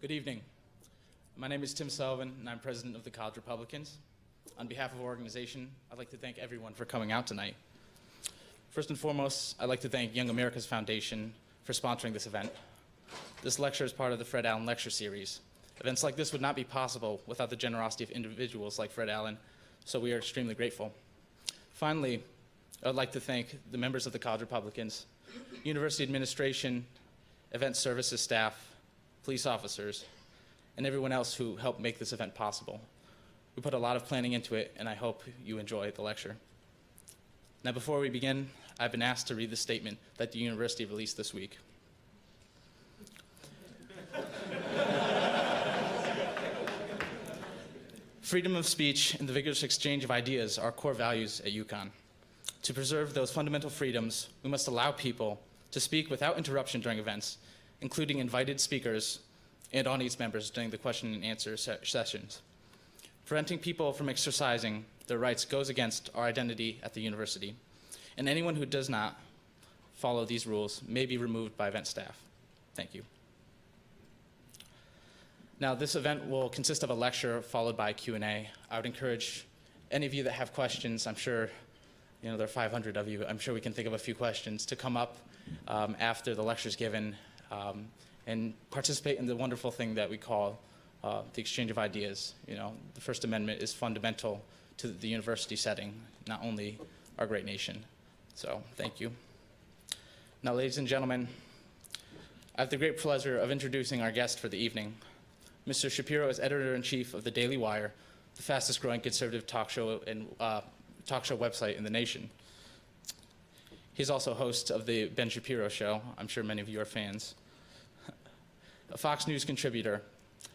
Good evening. My name is Tim Sullivan, and I'm president of the College Republicans. On behalf of our organization, I'd like to thank everyone for coming out tonight. First and foremost, I'd like to thank Young America's Foundation for sponsoring this event. This lecture is part of the Fred Allen Lecture Series. Events like this would not be possible without the generosity of individuals like Fred Allen, so we are extremely grateful. Finally, I'd like to thank the members of the College Republicans, university administration, event services staff, police officers, and everyone else who helped make this event possible. We put a lot of planning into it, and I hope you enjoy the lecture. Now, before we begin, I've been asked to read the statement that the university released this week. Freedom of speech and the vigorous exchange of ideas are core values at UCONN. To preserve those fundamental freedoms, we must allow people to speak without interruption during events, including invited speakers and audience members during the question and answer sessions. Preventing people from exercising their rights goes against our identity at the university, and anyone who does not follow these rules may be removed by event staff. Thank you. Now, this event will consist of a lecture followed by a Q&A. I would encourage any of you that have questions, I'm sure, there are 500 of you, I'm sure we can think of a few questions, to come up after the lecture is given and participate in the wonderful thing that we call the exchange of ideas. The First Amendment is fundamental to the university setting, not only our great nation. So, thank you. Now, ladies and gentlemen, I have the great pleasure of introducing our guest for the evening. Mr. Shapiro is editor-in-chief of the Daily Wire, the fastest-growing conservative talk show website in the nation. He's also host of the Ben Shapiro Show. I'm sure many of you are fans. A Fox News contributor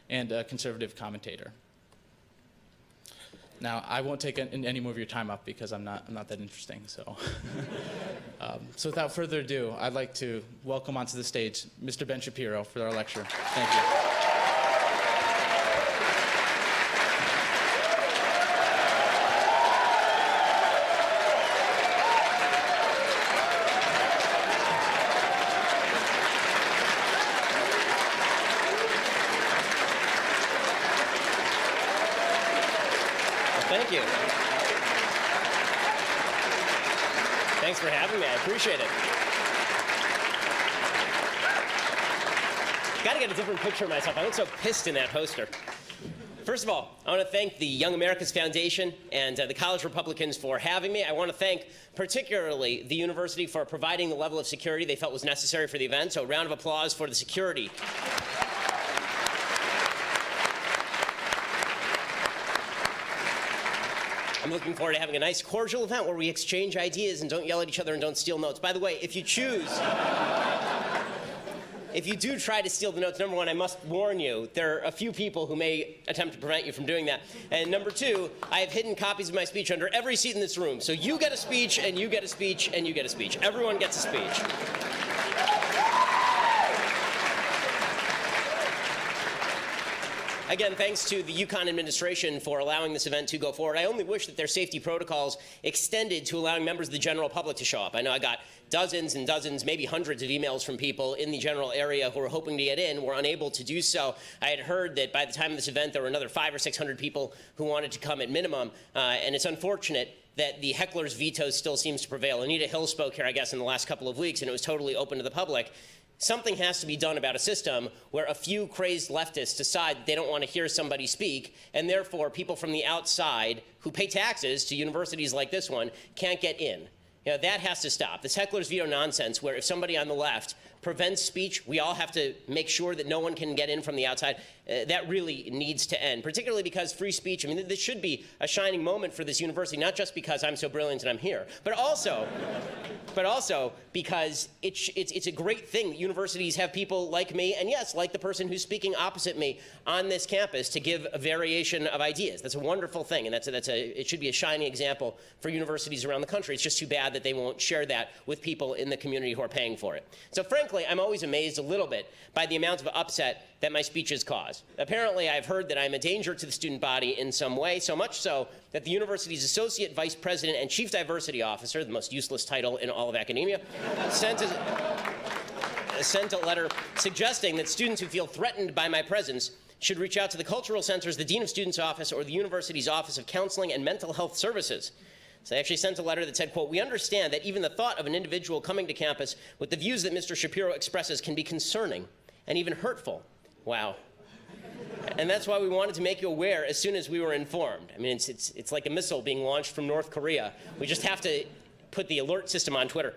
and a conservative commentator. Now, I won't take any more of your time up because I'm not that interesting. So, so without further ado, I'd like to welcome onto the stage Mr. Ben Shapiro for our lecture. Thank you. Thank you. Thanks for having me. I appreciate it. Got to get a different picture of myself. I look so pissed in that poster. First of all, I want to thank the Young America's Foundation and the College Republicans for having me. I want to thank particularly the university for providing the level of security they felt was necessary for the event. So a round of applause for the security. I'm looking forward to having a nice, cordial event where we exchange ideas and don't yell at each other and don't steal notes. By the way, if you do try to steal the notes, number one, I must warn you, there are a few people who may attempt to prevent you from doing that. And number two, I have hidden copies of my speech under every seat in this room. So you get a speech, and you get a speech, and you get a speech. Everyone gets a speech. Again, thanks to the UCONN administration for allowing this event to go forward. I only wish that their safety protocols extended to allowing members of the general public to show up. I know I got dozens and dozens, maybe hundreds of emails from people in the general area who were hoping to get in, were unable to do so. I had heard that by the time of this event, there were another 500 or 600 people who wanted to come at minimum, and it's unfortunate that the heckler's veto still seems to prevail. Anita Hill spoke here, I guess, in the last couple of weeks, and it was totally open to the public. Something has to be done about a system where a few crazed leftists decide they don't want to hear somebody speak, and therefore people from the outside who pay taxes to universities like this one can't get in. That has to stop. This heckler's veto nonsense where if somebody on the left prevents speech, we all have to make sure that no one can get in from the outside. That really needs to end, particularly because free speech, I mean, this should be a shining moment for this university, not just because I'm so brilliant and I'm here, but also because it's a great thing that universities have people like me, and yes, like the person who's speaking opposite me on this campus, to give a variation of ideas. That's a wonderful thing, and it should be a shining example for universities around the country. It's just too bad that they won't share that with people in the community who are paying for it. So frankly, I'm always amazed a little bit by the amount of upset that my speeches cause. Apparently, I've heard that I'm a danger to the student body in some way, so much so that the university's Associate Vice President and Chief Diversity Officer, the most useless title in all of academia, sent a sent a letter suggesting that students who feel threatened by my presence should reach out to the Cultural Center's, the Dean of Students' office, or the university's Office of Counseling and Mental Health Services. So they actually sent a letter that said, quote, "We understand that even the thought of an individual coming to campus with the views that Mr. Shapiro expresses can be concerning and even hurtful." Wow. And that's why we wanted to make you aware as soon as we were informed. I mean, it's like a missile being launched from North Korea. We just have to put the alert system on Twitter.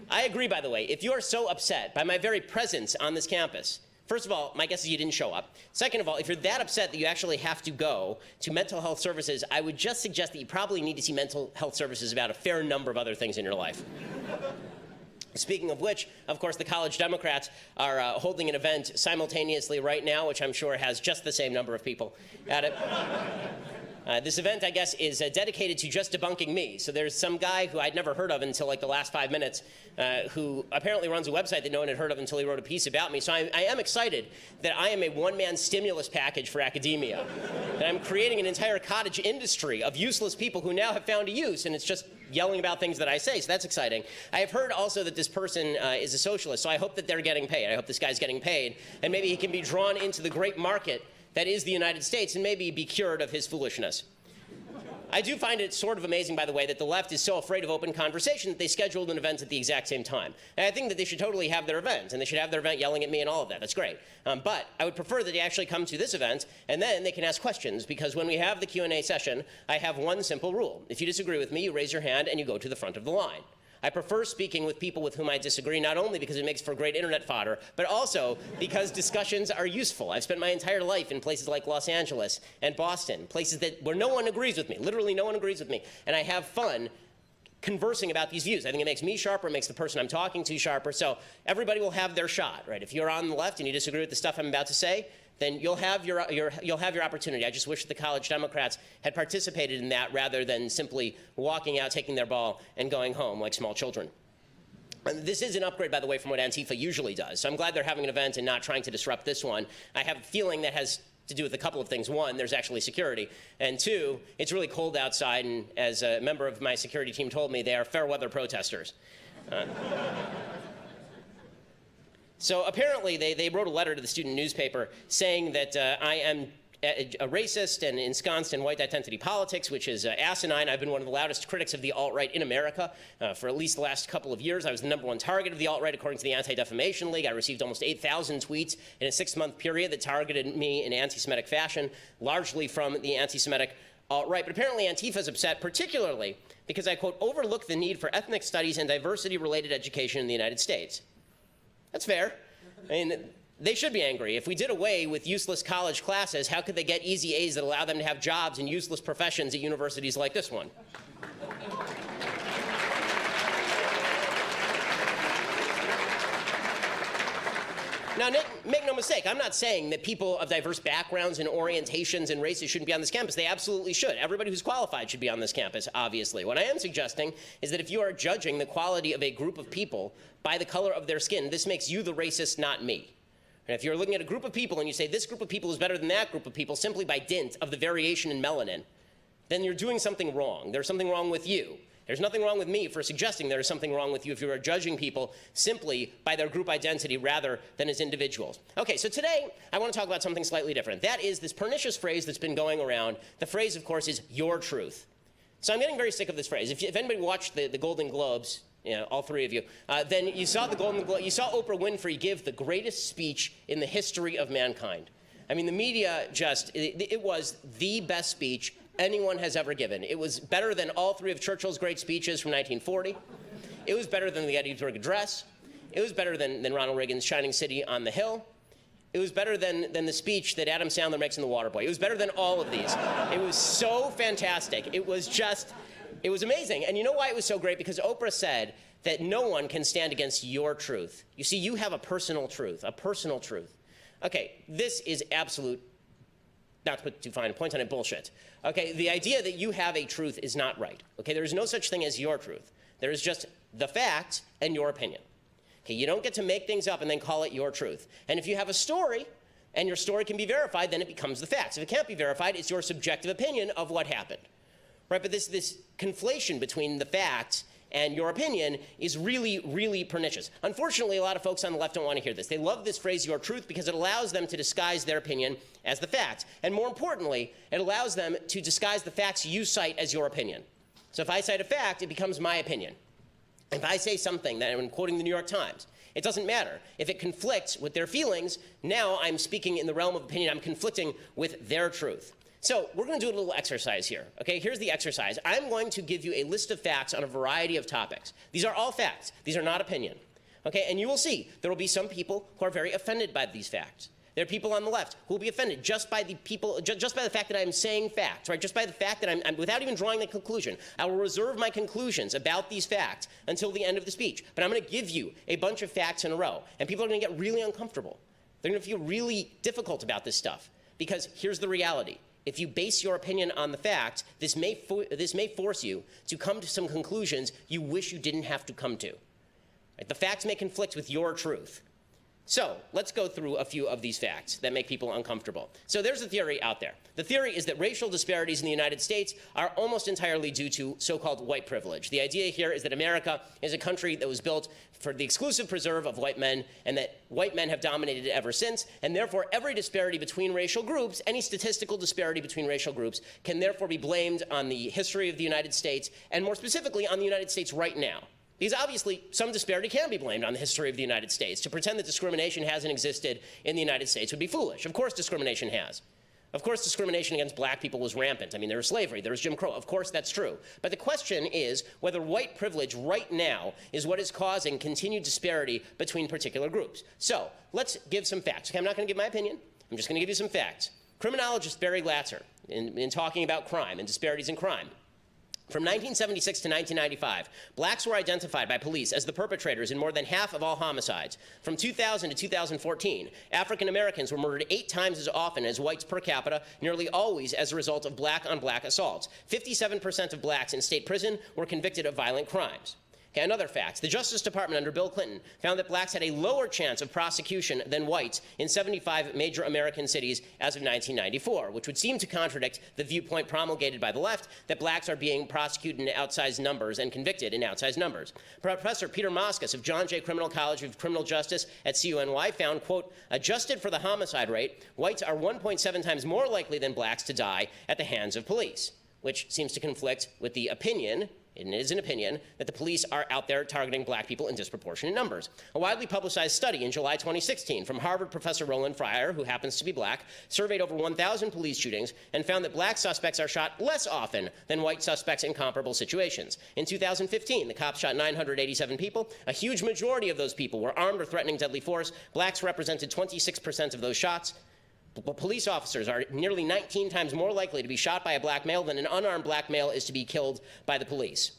I agree, by the way. If you are so upset by my very presence on this campus, first of all, my guess is you didn't show up. Second of all, if you're that upset that you actually have to go to mental health services, I would just suggest that you probably need to see mental health services about a fair number of other things in your life. Speaking of which, of course, the College Democrats are holding an event simultaneously right now, which I'm sure has just the same number of people at it. This event, I guess, is dedicated to just debunking me. So there's some guy who I'd never heard of until like the last 5 minutes who apparently runs a website that no one had heard of until he wrote a piece about me. So I am excited that I am a one-man stimulus package for academia. That I'm creating an entire cottage industry of useless people who now have found a use, and it's just yelling about things that I say, so that's exciting. I have heard also that this person is a socialist, so I hope that they're getting paid. I hope this guy's getting paid, and maybe he can be drawn into the great market that is the United States and maybe be cured of his foolishness. I do find it sort of amazing, by the way, that the left is so afraid of open conversation that they scheduled an event at the exact same time. And I think that they should totally have their event, and they should have their event yelling at me and all of that. That's great. But I would prefer that they actually come to this event, and then they can ask questions, because when we have the Q&A session, I have one simple rule. If you disagree with me, you raise your hand and you go to the front of the line. I prefer speaking with people with whom I disagree, not only because it makes for great internet fodder, but also because discussions are useful. I've spent my entire life in places like Los Angeles and Boston, places where no one agrees with me, literally no one agrees with me, and I have fun conversing about these views. I think it makes me sharper, it makes the person I'm talking to sharper, so everybody will have their shot, right? If you're on the left and you disagree with the stuff I'm about to say, then you'll have your opportunity. I just wish the College Democrats had participated in that rather than simply walking out, taking their ball, and going home like small children. And this is an upgrade, by the way, from what Antifa usually does. So I'm glad they're having an event and not trying to disrupt this one. I have a feeling that has to do with a couple of things. One, there's actually security. And two, it's really cold outside, and as a member of my security team told me, they are fair weather protesters. So apparently they wrote a letter to the student newspaper saying that I am a racist and ensconced in white identity politics, which is asinine. I've been one of the loudest critics of the alt-right in America for at least the last couple of years. I was the #1 target of the alt-right according to the Anti-Defamation League. I received almost 8,000 tweets in a 6-month period that targeted me in anti-Semitic fashion, largely from the anti-Semitic alt-right. But apparently Antifa is upset, particularly because I, quote, overlook the need for ethnic studies and diversity-related education in the United States. That's fair. I mean, they should be angry. If we did away with useless college classes, how could they get easy A's that allow them to have jobs in useless professions at universities like this one? Now, make no mistake, I'm not saying that people of diverse backgrounds and orientations and races shouldn't be on this campus. They absolutely should. Everybody who's qualified should be on this campus, obviously. What I am suggesting is that if you are judging the quality of a group of people by the color of their skin, this makes you the racist, not me. And if you're looking at a group of people and you say this group of people is better than that group of people simply by dint of the variation in melanin, then you're doing something wrong. There's something wrong with you. There's nothing wrong with me for suggesting there is something wrong with you if you are judging people simply by their group identity rather than as individuals. Okay, so today I want to talk about something slightly different. That is this pernicious phrase that's been going around. The phrase, of course, is your truth. So I'm getting very sick of this phrase. If anybody watched the Golden Globes, you know, all three of you, then you saw you saw Oprah Winfrey give the greatest speech in the history of mankind. I mean, the media it was the best speech anyone has ever given. It was better than all three of Churchill's great speeches from 1940. It was better than the Gettysburg Address. It was better than Ronald Reagan's Shining City on the Hill. It was better than the speech that Adam Sandler makes in The Waterboy. It was better than all of these. It was so fantastic. It was amazing. And you know why it was so great? Because Oprah said that no one can stand against your truth. You see, you have a personal truth, Okay, this is absolute, not to put too fine a point on it, bullshit. Okay, the idea that you have a truth is not right. Okay, there is no such thing as your truth. There is just the fact and your opinion. Okay, you don't get to make things up and then call it your truth. And if you have a story and your story can be verified, then it becomes the facts. If it can't be verified, it's your subjective opinion of what happened. Right, but this conflation between the facts and your opinion is really, really pernicious. Unfortunately, a lot of folks on the left don't want to hear this. They love this phrase, your truth, because it allows them to disguise their opinion as the fact. And more importantly, it allows them to disguise the facts you cite as your opinion. So if I cite a fact, it becomes my opinion. If I say something that I'm quoting the New York Times, it doesn't matter. If it conflicts with their feelings, now I'm speaking in the realm of opinion. I'm conflicting with their truth. So we're going to do a little exercise here. Okay, here's the exercise. I'm going to give you a list of facts on a variety of topics. These are all facts. These are not opinion. Okay, and you will see there will be some people who are very offended by these facts. There are people on the left who will be offended just by the fact that I'm saying facts, right? Just by the fact that I'm without even drawing the conclusion. I will reserve my conclusions about these facts until the end of the speech. But I'm going to give you a bunch of facts in a row, and people are going to get really uncomfortable. They're going to feel really difficult about this stuff because here's the reality. If you base your opinion on the facts, this may force you to come to some conclusions you wish you didn't have to come to. Right? The facts may conflict with your truth. So let's go through a few of these facts that make people uncomfortable. So there's a theory out there. The theory is that racial disparities in the United States are almost entirely due to so-called white privilege. The idea here is that America is a country that was built for the exclusive preserve of white men, and that white men have dominated it ever since, and therefore every disparity between racial groups, any statistical disparity between racial groups, can therefore be blamed on the history of the United States, and more specifically on the United States right now. Because obviously, some disparity can be blamed on the history of the United States. To pretend that discrimination hasn't existed in the United States would be foolish. Of course discrimination has. Of course discrimination against black people was rampant. I mean, there was slavery, there was Jim Crow. Of course that's true. But the question is whether white privilege right now is what is causing continued disparity between particular groups. So let's give some facts. Okay, I'm not going to give my opinion. I'm just going to give you some facts. Criminologist Barry Latzer, in talking about crime and disparities in crime, from 1976 to 1995, blacks were identified by police as the perpetrators in more than half of all homicides. From 2000 to 2014, African Americans were murdered 8 times as often as whites per capita, nearly always as a result of black-on-black assaults. 57% of blacks in state prison were convicted of violent crimes. Okay, another fact, the Justice Department under Bill Clinton found that blacks had a lower chance of prosecution than whites in 75 major American cities as of 1994, which would seem to contradict the viewpoint promulgated by the left that blacks are being prosecuted in outsized numbers and convicted in outsized numbers. Professor Peter Moskus of John Jay Criminal College of Criminal Justice at CUNY found, quote, adjusted for the homicide rate, whites are 1.7 times more likely than blacks to die at the hands of police, which seems to conflict with the opinion, and it is an opinion, that the police are out there targeting black people in disproportionate numbers. A widely publicized study in July 2016 from Harvard professor Roland Fryer, who happens to be black, surveyed over 1,000 police shootings and found that black suspects are shot less often than white suspects in comparable situations. In 2015, the cops shot 987 people. A huge majority of those people were armed or threatening deadly force. Blacks represented 26% of those shots. Police officers are nearly 19 times more likely to be shot by a black male than an unarmed black male is to be killed by the police.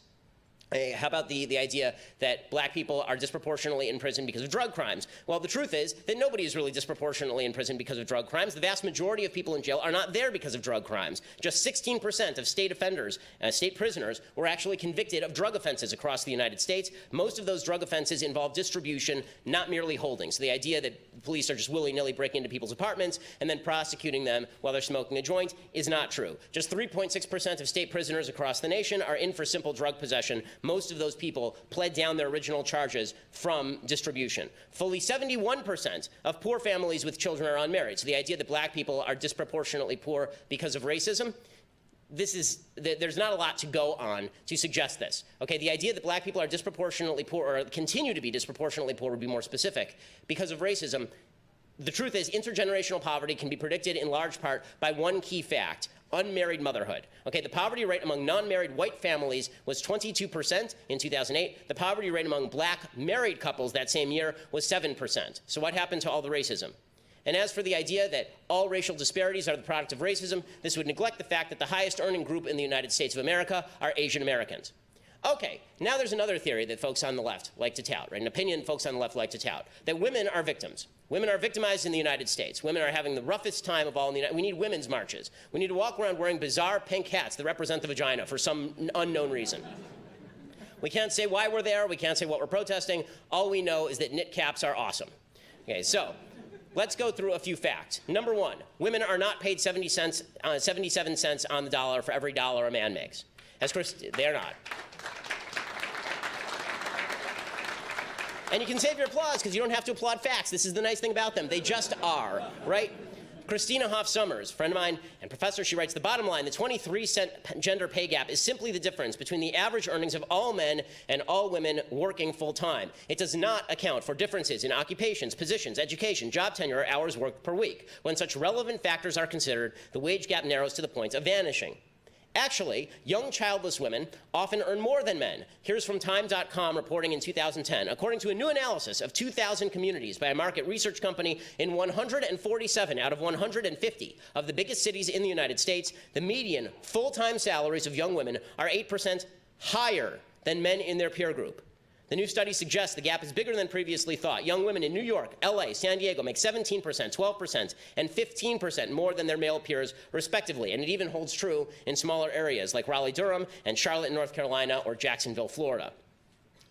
How about the idea that black people are disproportionately in prison because of drug crimes? Well, the truth is that nobody is really disproportionately in prison because of drug crimes. The vast majority of people in jail are not there because of drug crimes. Just 16% of state offenders, state prisoners, were actually convicted of drug offenses across the United States. Most of those drug offenses involve distribution, not merely holding. So the idea that police are just willy-nilly breaking into people's apartments and then prosecuting them while they're smoking a joint is not true. Just 3.6% of state prisoners across the nation are in for simple drug possession. Most of those people pled down their original charges from distribution. Fully 71% of poor families with children are unmarried. So the idea that black people are disproportionately poor because of racism, there's not a lot to go on to suggest this. Okay, the idea that black people are disproportionately poor or continue to be disproportionately poor would be more specific because of racism. The truth is intergenerational poverty can be predicted in large part by one key fact: unmarried motherhood. Okay, the poverty rate among non-married white families was 22% in 2008. The poverty rate among black married couples that same year was 7%. So what happened to all the racism? And as for the idea that all racial disparities are the product of racism, this would neglect the fact that the highest earning group in the United States of America are Asian Americans. Okay, now there's another theory that folks on the left like to tout, right? An opinion folks on the left like to tout, that women are victims. Women are victimized in the United States. Women are having the roughest time of all in the United States. We need women's marches. We need to walk around wearing bizarre pink hats that represent the vagina for some unknown reason. We can't say why we're there. We can't say what we're protesting. All we know is that knit caps are awesome. Okay, so let's go through a few facts. Number one, women are not paid 77 cents on the dollar for every dollar a man makes. As Chris, they're not. And you can save your applause because you don't have to applaud facts. This is the nice thing about them. They just are, right? Christina Hoff Summers, friend of mine and professor, she writes, the bottom line, the 23-cent gender pay gap is simply the difference between the average earnings of all men and all women working full-time. It does not account for differences in occupations, positions, education, job tenure, or hours worked per week. When such relevant factors are considered, the wage gap narrows to the point of vanishing. Actually, young childless women often earn more than men. Here's from Time.com reporting in 2010. According to a new analysis of 2,000 communities by a market research company in 147 out of 150 of the biggest cities in the United States, the median full-time salaries of young women are 8% higher than men in their peer group. The new study suggests the gap is bigger than previously thought. Young women in New York, LA, San Diego make 17%, 12%, and 15% more than their male peers, respectively. And it even holds true in smaller areas like Raleigh-Durham and Charlotte, North Carolina, or Jacksonville, Florida.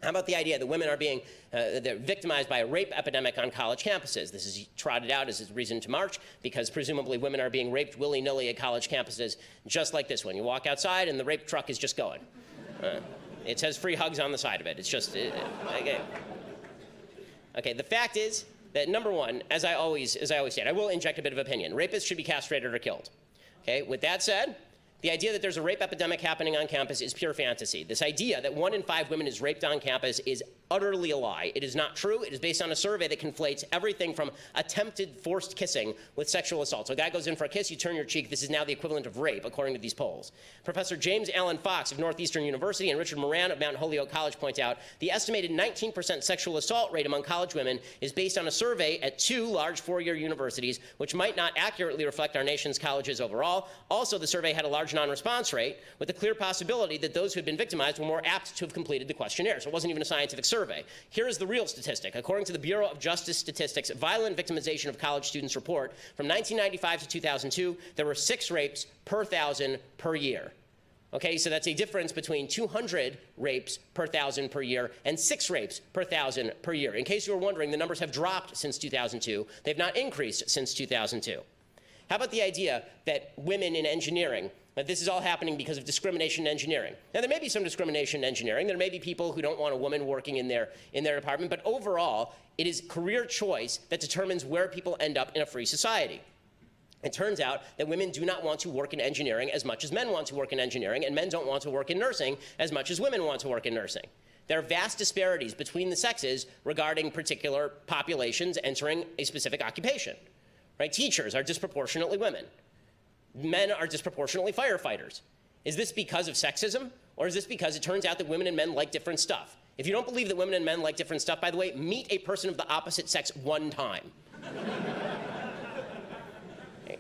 How about the idea that women are being they're victimized by a rape epidemic on college campuses? This is trotted out as a reason to march because presumably women are being raped willy-nilly at college campuses just like this one. You walk outside and the rape truck is just going. It says free hugs on the side of it. It's just, okay. Okay, the fact is that, number one, as I always say, I will inject a bit of opinion. Rapists should be castrated or killed. Okay, with that said, the idea that there's a rape epidemic happening on campus is pure fantasy. This idea that 1 in 5 women is raped on campus is utterly a lie. It is not true. It is based on a survey that conflates everything from attempted forced kissing with sexual assault. So a guy goes in for a kiss, you turn your cheek. This is now the equivalent of rape, according to these polls. Professor James Allen Fox of Northeastern University and Richard Moran of Mount Holyoke College point out the estimated 19% sexual assault rate among college women is based on a survey at 2 large 4-year universities, which might not accurately reflect our nation's colleges overall. Also, the survey had a large non-response rate, with a clear possibility that those who had been victimized were more apt to have completed the questionnaire. So it wasn't even a scientific survey. Here is the real statistic. According to the Bureau of Justice Statistics Violent Victimization of College Students report, from 1995 to 2002, there were 6 rapes per 1,000 per year. Okay, so that's a difference between 200 rapes per 1,000 per year and 6 rapes per 1,000 per year. In case you were wondering, the numbers have dropped since 2002. They've not increased since 2002. How about the idea that women in engineering, that this is all happening because of discrimination in engineering? Now, there may be some discrimination in engineering. There may be people who don't want a woman working in their department, but overall, it is career choice that determines where people end up in a free society. It turns out that women do not want to work in engineering as much as men want to work in engineering, and men don't want to work in nursing as much as women want to work in nursing. There are vast disparities between the sexes regarding particular populations entering a specific occupation. Right? Teachers are disproportionately women. Men are disproportionately firefighters. Is this because of sexism, or is this because it turns out that women and men like different stuff? If you don't believe that women and men like different stuff, by the way, meet a person of the opposite sex one time. Okay.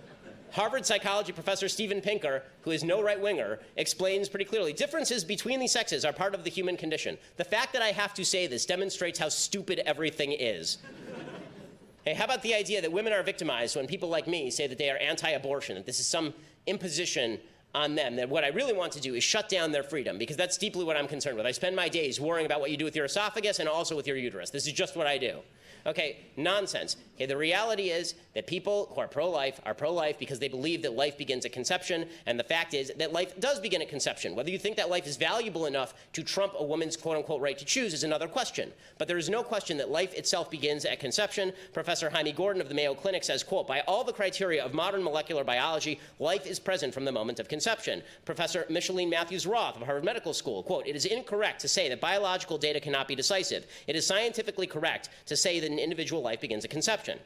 Harvard psychology professor Steven Pinker, who is no right-winger, explains pretty clearly, differences between the sexes are part of the human condition. The fact that I have to say this demonstrates how stupid everything is. Hey, how about the idea that women are victimized when people like me say that they are anti-abortion, that this is some imposition on them, that what I really want to do is shut down their freedom, because that's deeply what I'm concerned with. I spend my days worrying about what you do with your esophagus and also with your uterus. This is just what I do. Okay, nonsense. Okay, the reality is that people who are pro-life because they believe that life begins at conception, and the fact is that life does begin at conception. Whether you think that life is valuable enough to trump a woman's quote-unquote right to choose is another question. But there is no question that life itself begins at conception. Professor Jaime Gordon of the Mayo Clinic says, quote, by all the criteria of modern molecular biology, life is present from the moment of conception. Professor Micheline Matthews-Roth of Harvard Medical School, quote, it is incorrect to say that biological data cannot be decisive. It is scientifically correct to say that an individual life begins at conception.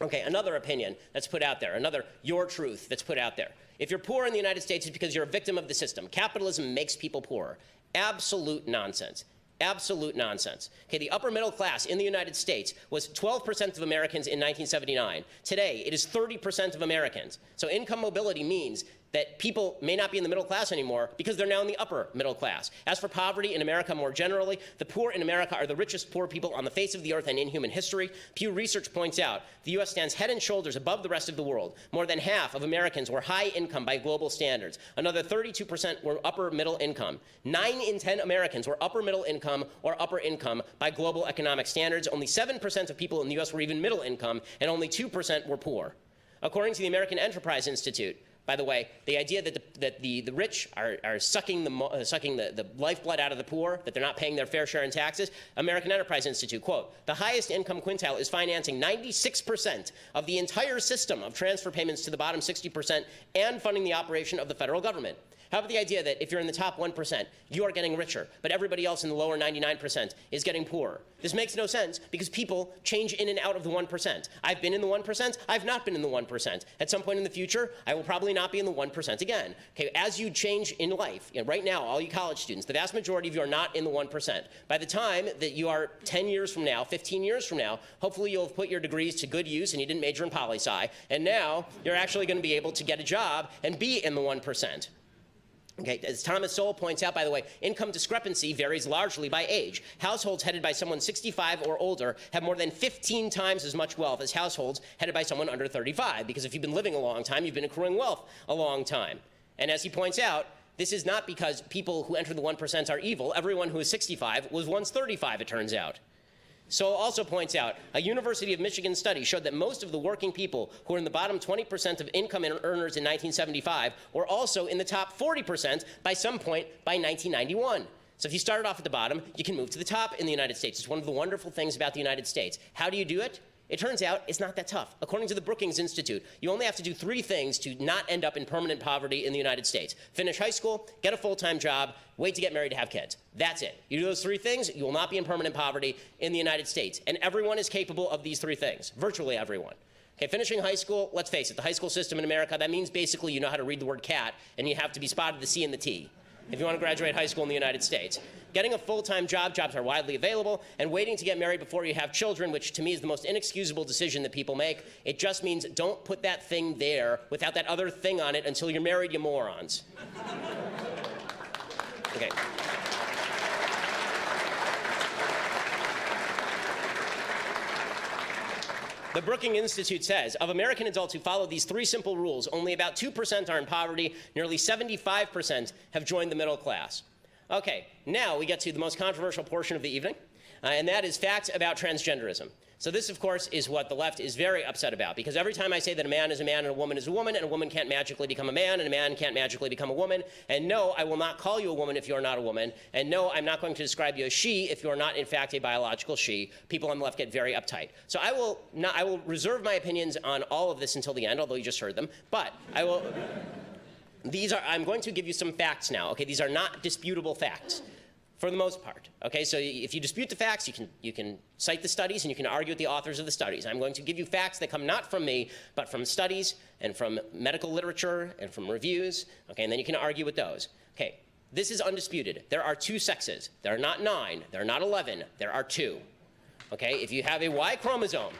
Okay, another opinion that's put out there, another your truth that's put out there. If you're poor in the United States, it's because you're a victim of the system. Capitalism makes people poorer. Absolute nonsense. Absolute nonsense. Okay, the upper middle class in the United States was 12% of Americans in 1979. Today, it is 30% of Americans. So income mobility means that people may not be in the middle class anymore because they're now in the upper middle class. As for poverty in America more generally, the poor in America are the richest poor people on the face of the earth and in human history. Pew Research points out the U.S. stands head and shoulders above the rest of the world. More than half of Americans were high income by global standards. Another 32% were upper middle income. 9 in 10 Americans were upper middle income or upper income by global economic standards. Only 7% of people in the U.S. were even middle income, and only 2% were poor. According to the American Enterprise Institute, By the way, the idea that the rich are sucking the lifeblood out of the poor, that they're not paying their fair share in taxes, American Enterprise Institute, quote, the highest income quintile is financing 96% of the entire system of transfer payments to the bottom 60% and funding the operation of the federal government. How about the idea that if you're in the top 1%, you are getting richer, but everybody else in the lower 99% is getting poorer? This makes no sense because people change in and out of the 1%. I've been in the 1%. I've not been in the 1%. At some point in the future, I will probably not be in the 1% again. Okay, as you change in life, right now, all you college students, the vast majority of you are not in the 1%. By the time that you are 10 years from now, 15 years from now, hopefully you'll have put your degrees to good use and you didn't major in poli-sci, and now you're actually going to be able to get a job and be in the 1%. Okay, as Thomas Sowell points out, by the way, income discrepancy varies largely by age. Households headed by someone 65 or older have more than 15 times as much wealth as households headed by someone under 35, because if you've been living a long time, you've been accruing wealth a long time. And as he points out, this is not because people who enter the 1% are evil. Everyone who is 65 was once 35, it turns out. Sowell also points out, a University of Michigan study showed that most of the working people who were in the bottom 20% of income earners in 1975 were also in the top 40% by some point by 1991. So if you started off at the bottom, you can move to the top in the United States. It's one of the wonderful things about the United States. How do you do it? It turns out it's not that tough. According to the Brookings Institute, you only have to do 3 things to not end up in permanent poverty in the United States. Finish high school, get a full-time job, wait to get married to have kids. That's it. You do those 3 things, you will not be in permanent poverty in the United States. And everyone is capable of these 3 things, virtually everyone. Okay, finishing high school, let's face it, the high school system in America, that means basically you know how to read the word cat, and you have to be spotted the C and the T if you want to graduate high school in the United States. Getting a full-time job, jobs are widely available, and waiting to get married before you have children, which to me is the most inexcusable decision that people make. It just means don't put that thing there without that other thing on it until you're married, you morons. Okay. The Brookings Institute says, of American adults who follow these 3 simple rules, only about 2% are in poverty, nearly 75% have joined the middle class. Okay, now we get to the most controversial portion of the evening, and that is facts about transgenderism. So this, of course, is what the left is very upset about, because every time I say that a man is a man and a woman is a woman, and a woman can't magically become a man, and a man can't magically become a woman, and no, I will not call you a woman if you're not a woman, and no, I'm not going to describe you as she if you're not, in fact, a biological she, people on the left get very uptight. So I will reserve my opinions on all of this until the end, although you just heard them, but I will... I'm going to give you some facts now, okay? These are not disputable facts, for the most part, okay? So if you dispute the facts, you can cite the studies and you can argue with the authors of the studies. I'm going to give you facts that come not from me, but from studies and from medical literature and from reviews, okay? And then you can argue with those. Okay, this is undisputed. There are 2 sexes. There are not 9. There are not 11. There are 2, okay? If you have a Y chromosome,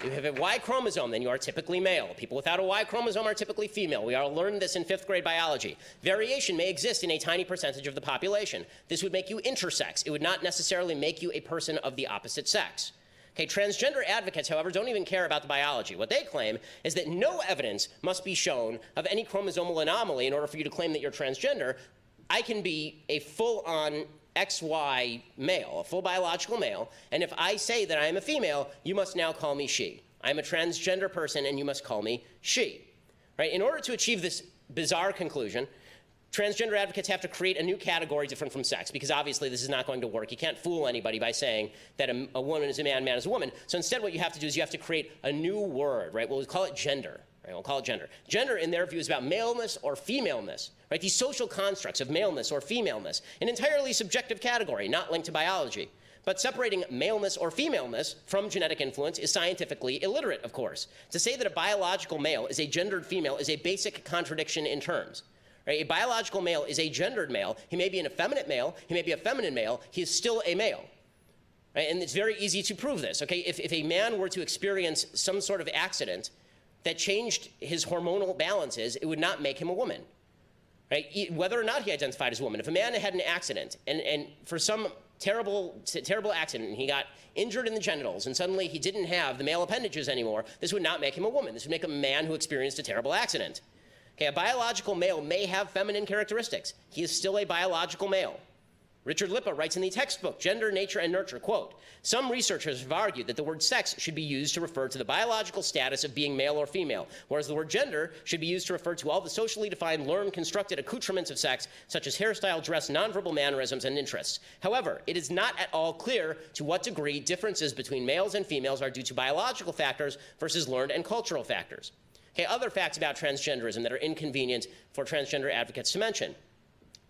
if you have a Y chromosome, then you are typically male. People without a Y chromosome are typically female. We all learned this in 5th grade biology. Variation may exist in a tiny percentage of the population. This would make you intersex. It would not necessarily make you a person of the opposite sex. Okay, transgender advocates, however, don't even care about the biology. What they claim is that no evidence must be shown of any chromosomal anomaly in order for you to claim that you're transgender. I can be a full-on XY male, a full biological male, and if I say that I am a female, you must now call me she. I'm a transgender person, and you must call me she. Right? In order to achieve this bizarre conclusion, transgender advocates have to create a new category different from sex, because obviously this is not going to work. You can't fool anybody by saying that a woman is a man, man is a woman. So instead what you have to do is you have to create a new word, right? We'll call it gender. Right, we'll call it gender. Gender, in their view, is about maleness or femaleness. Right? These social constructs of maleness or femaleness, an entirely subjective category, not linked to biology. But separating maleness or femaleness from genetic influence is scientifically illiterate, of course. To say that a biological male is a gendered female is a basic contradiction in terms. Right? A biological male is a gendered male. He may be an effeminate male. He may be a feminine male. He is still a male. Right? And it's very easy to prove this. Okay? If a man were to experience some sort of accident that changed his hormonal balances, it would not make him a woman, right? Whether or not he identified as a woman. If a man had an accident, and for some terrible accident, and he got injured in the genitals, and suddenly he didn't have the male appendages anymore, this would not make him a woman. This would make him a man who experienced a terrible accident. Okay, a biological male may have feminine characteristics. He is still a biological male. Richard Lippa writes in the textbook, Gender, Nature, and Nurture, quote, some researchers have argued that the word sex should be used to refer to the biological status of being male or female, whereas the word gender should be used to refer to all the socially defined, learned, constructed accoutrements of sex, such as hairstyle, dress, nonverbal mannerisms, and interests. However, it is not at all clear to what degree differences between males and females are due to biological factors versus learned and cultural factors. Okay, other facts about transgenderism that are inconvenient for transgender advocates to mention.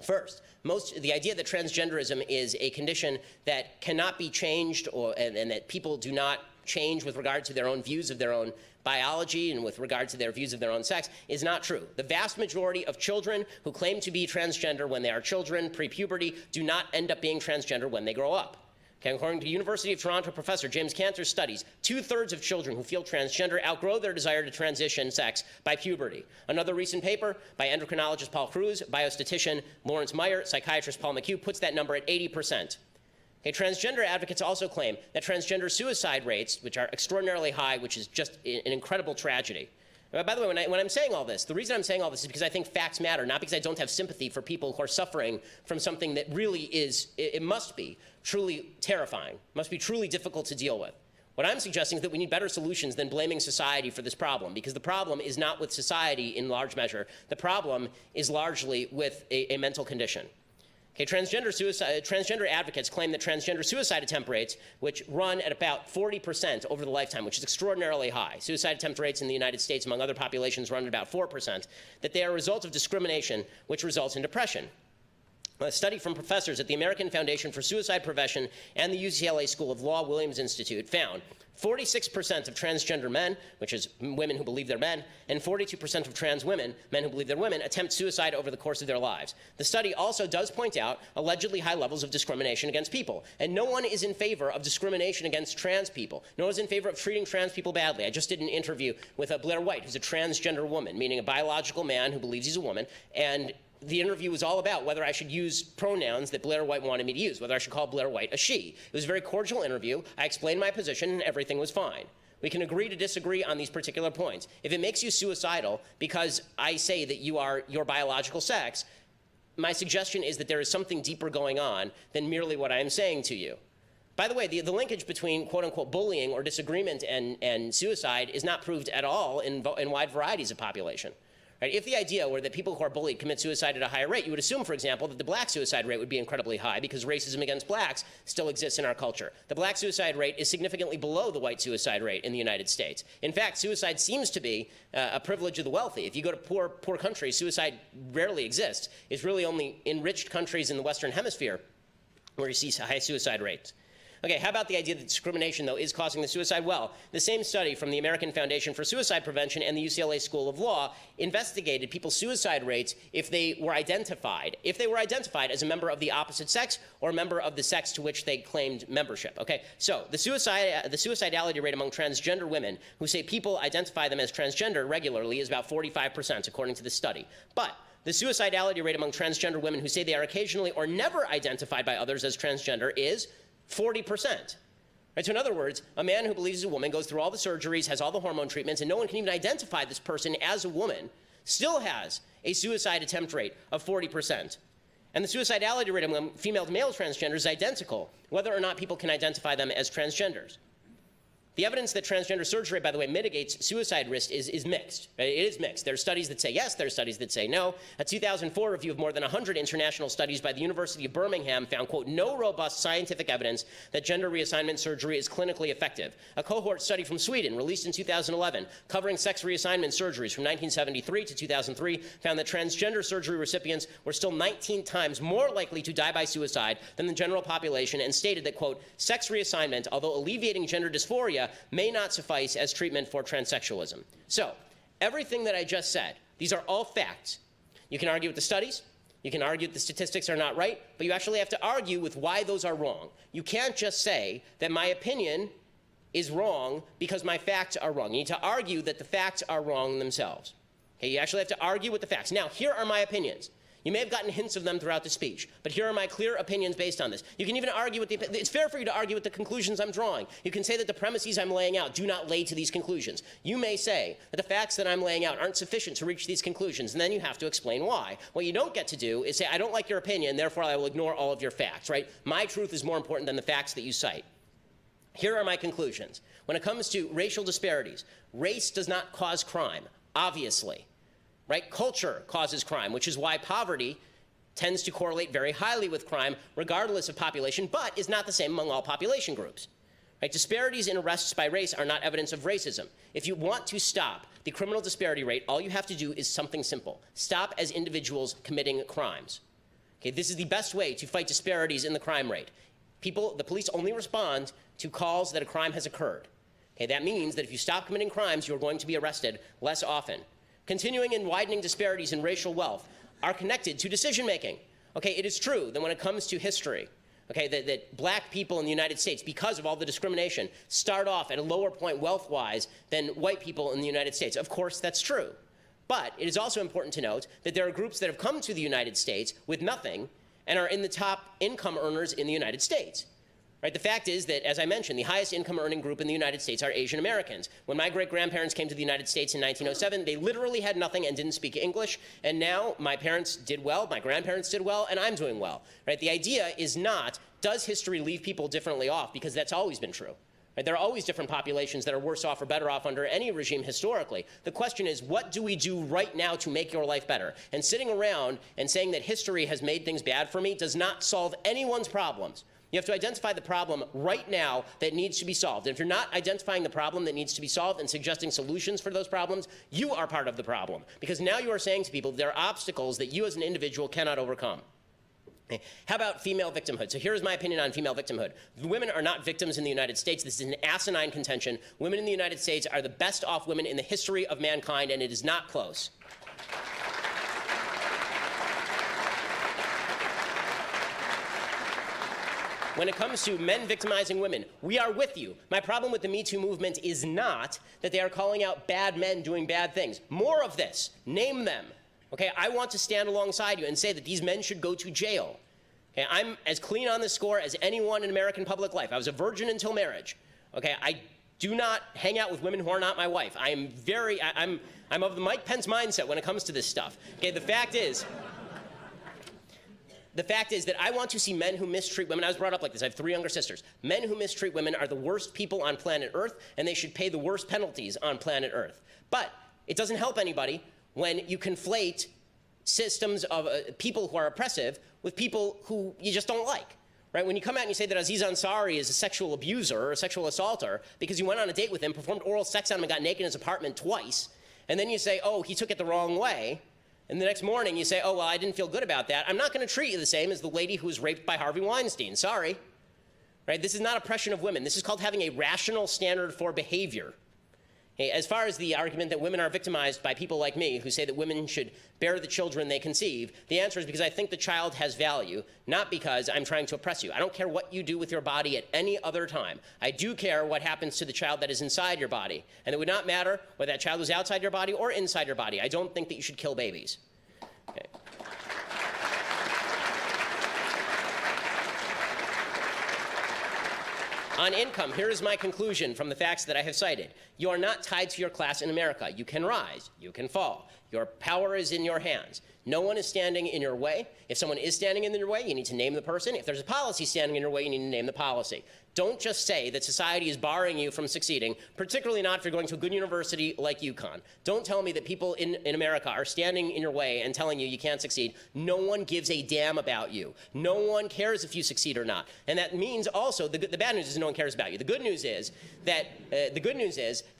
First, the idea that transgenderism is a condition that cannot be changed and that people do not change with regard to their own views of their own biology and with regard to their views of their own sex is not true. The vast majority of children who claim to be transgender when they are children, pre-puberty, do not end up being transgender when they grow up. Okay, according to University of Toronto professor James Cantor's studies, 2/3 of children who feel transgender outgrow their desire to transition sex by puberty. Another recent paper by endocrinologist Paul Cruz, biostatistician Lawrence Meyer, psychiatrist Paul McHugh puts that number at 80%. Okay, transgender advocates also claim that transgender suicide rates, which are extraordinarily high, which is just an incredible tragedy. By the way, when I'm saying all this, the reason I'm saying all this is because I think facts matter, not because I don't have sympathy for people who are suffering from something that really is, it must be truly terrifying, must be truly difficult to deal with. What I'm suggesting is that we need better solutions than blaming society for this problem, because the problem is not with society in large measure. The problem is largely with a mental condition. Okay, transgender advocates claim that transgender suicide attempt rates, which run at about 40% over the lifetime, which is extraordinarily high. Suicide attempt rates in the United States among other populations run at about 4%, that they are a result of discrimination, which results in depression. A study from professors at the American Foundation for Suicide Prevention and the UCLA School of Law Williams Institute found 46% of transgender men, which is women who believe they're men, and 42% of trans women, men who believe they're women, attempt suicide over the course of their lives. The study also does point out allegedly high levels of discrimination against people. And no one is in favor of discrimination against trans people. No one is in favor of treating trans people badly. I just did an interview with Blair White, who's a transgender woman, meaning a biological man who believes he's a woman, and the interview was all about whether I should use pronouns that Blair White wanted me to use, whether I should call Blair White a she. It was a very cordial interview. I explained my position, and everything was fine. We can agree to disagree on these particular points. If it makes you suicidal because I say that you are your biological sex, my suggestion is that there is something deeper going on than merely what I am saying to you. By the way, the linkage between quote-unquote bullying or disagreement and suicide is not proved at all in wide varieties of population. Right? If the idea were that people who are bullied commit suicide at a higher rate, you would assume, for example, that the black suicide rate would be incredibly high because racism against blacks still exists in our culture. The black suicide rate is significantly below the white suicide rate in the United States. In fact, suicide seems to be a privilege of the wealthy. If you go to poor countries, suicide rarely exists. It's really only enriched countries in the Western Hemisphere where you see high suicide rates. Okay, how about the idea that discrimination, though, is causing the suicide? Well, the same study from the American Foundation for Suicide Prevention and the UCLA School of Law investigated people's suicide rates if they were identified as a member of the opposite sex or a member of the sex to which they claimed membership. Okay, so the suicidality rate among transgender women who say people identify them as transgender regularly is about 45%, according to this study. But the suicidality rate among transgender women who say they are occasionally or never identified by others as transgender is 40%. Right? So in other words, a man who believes he's a woman goes through all the surgeries, has all the hormone treatments, and no one can even identify this person as a woman, still has a suicide attempt rate of 40%. And the suicidality rate among female to male transgenders is identical, whether or not people can identify them as transgenders. The evidence that transgender surgery, by the way, mitigates suicide risk is mixed. It is mixed. There are studies that say yes, there are studies that say no. A 2004 review of more than 100 international studies by the University of Birmingham found, quote, no robust scientific evidence that gender reassignment surgery is clinically effective. A cohort study from Sweden, released in 2011, covering sex reassignment surgeries from 1973 to 2003, found that transgender surgery recipients were still 19 times more likely to die by suicide than the general population, and stated that, quote, sex reassignment, although alleviating gender dysphoria, may not suffice as treatment for transsexualism. So, everything that I just said, these are all facts. You can argue with the studies, you can argue that the statistics are not right, but you actually have to argue with why those are wrong. You can't just say that my opinion is wrong because my facts are wrong. You need to argue that the facts are wrong themselves. Okay, you actually have to argue with the facts. Now, here are my opinions. You may have gotten hints of them throughout the speech, but here are my clear opinions based on this. You can even argue with it's fair for you to argue with the conclusions I'm drawing. You can say that the premises I'm laying out do not lay to these conclusions. You may say that the facts that I'm laying out aren't sufficient to reach these conclusions, and then you have to explain why. What you don't get to do is say, I don't like your opinion, therefore I will ignore all of your facts, right? My truth is more important than the facts that you cite. Here are my conclusions. When it comes to racial disparities, race does not cause crime, obviously. Right? Culture causes crime, which is why poverty tends to correlate very highly with crime, regardless of population, but is not the same among all population groups. Right? Disparities in arrests by race are not evidence of racism. If you want to stop the criminal disparity rate, all you have to do is something simple. Stop as individuals committing crimes. Okay, this is the best way to fight disparities in the crime rate. The police only respond to calls that a crime has occurred. Okay, that means that if you stop committing crimes, you're going to be arrested less often. Continuing and widening disparities in racial wealth are connected to decision-making. Okay, it is true that when it comes to history, okay, that black people in the United States, because of all the discrimination, start off at a lower point wealth-wise than white people in the United States. Of course, that's true. But it is also important to note that there are groups that have come to the United States with nothing and are in the top income earners in the United States. Right? The fact is that, as I mentioned, the highest income earning group in the United States are Asian Americans. When my great-grandparents came to the United States in 1907, they literally had nothing and didn't speak English. And now my parents did well, my grandparents did well, and I'm doing well. Right? The idea is not, does history leave people differently off? Because that's always been true. Right? There are always different populations that are worse off or better off under any regime historically. The question is, what do we do right now to make your life better? And sitting around and saying that history has made things bad for me does not solve anyone's problems. You have to identify the problem right now that needs to be solved. And if you're not identifying the problem that needs to be solved and suggesting solutions for those problems, you are part of the problem. Because now you are saying to people there are obstacles that you as an individual cannot overcome. Okay. How about female victimhood? So here's my opinion on female victimhood. Women are not victims in the United States. This is an asinine contention. Women in the United States are the best off women in the history of mankind, and it is not close. When it comes to men victimizing women, we are with you. My problem with the Me Too movement is not that they are calling out bad men doing bad things. More of this. Name them. Okay, I want to stand alongside you and say that these men should go to jail. Okay, I'm as clean on this score as anyone in American public life. I was a virgin until marriage. Okay, I do not hang out with women who are not my wife. I'm of the Mike Pence mindset when it comes to this stuff. Okay, the fact is that I want to see men who mistreat women. I was brought up like this. I have 3 younger sisters. Men who mistreat women are the worst people on planet Earth, and they should pay the worst penalties on planet Earth. But it doesn't help anybody when you conflate systems of people who are oppressive with people who you just don't like. Right? When you come out and you say that Aziz Ansari is a sexual abuser or a sexual assaulter because you went on a date with him, performed oral sex on him, and got naked in his apartment twice, and then you say, oh, he took it the wrong way, and the next morning you say, oh, well, I didn't feel good about that. I'm not going to treat you the same as the lady who was raped by Harvey Weinstein. Sorry. Right? This is not oppression of women. This is called having a rational standard for behavior. Okay, as far as the argument that women are victimized by people like me who say that women should bear the children they conceive, the answer is because I think the child has value, not because I'm trying to oppress you. I don't care what you do with your body at any other time. I do care what happens to the child that is inside your body. And it would not matter whether that child was outside your body or inside your body. I don't think that you should kill babies. Okay. On income, here is my conclusion from the facts that I have cited. You are not tied to your class in America. You can rise, you can fall. Your power is in your hands. No one is standing in your way. If someone is standing in your way, you need to name the person. If there's a policy standing in your way, you need to name the policy. Don't just say that society is barring you from succeeding, particularly not if you're going to a good university like UConn. Don't tell me that people in America are standing in your way and telling you you can't succeed. No one gives a damn about you. No one cares if you succeed or not. And that means also, the bad news is no one cares about you. The good news is that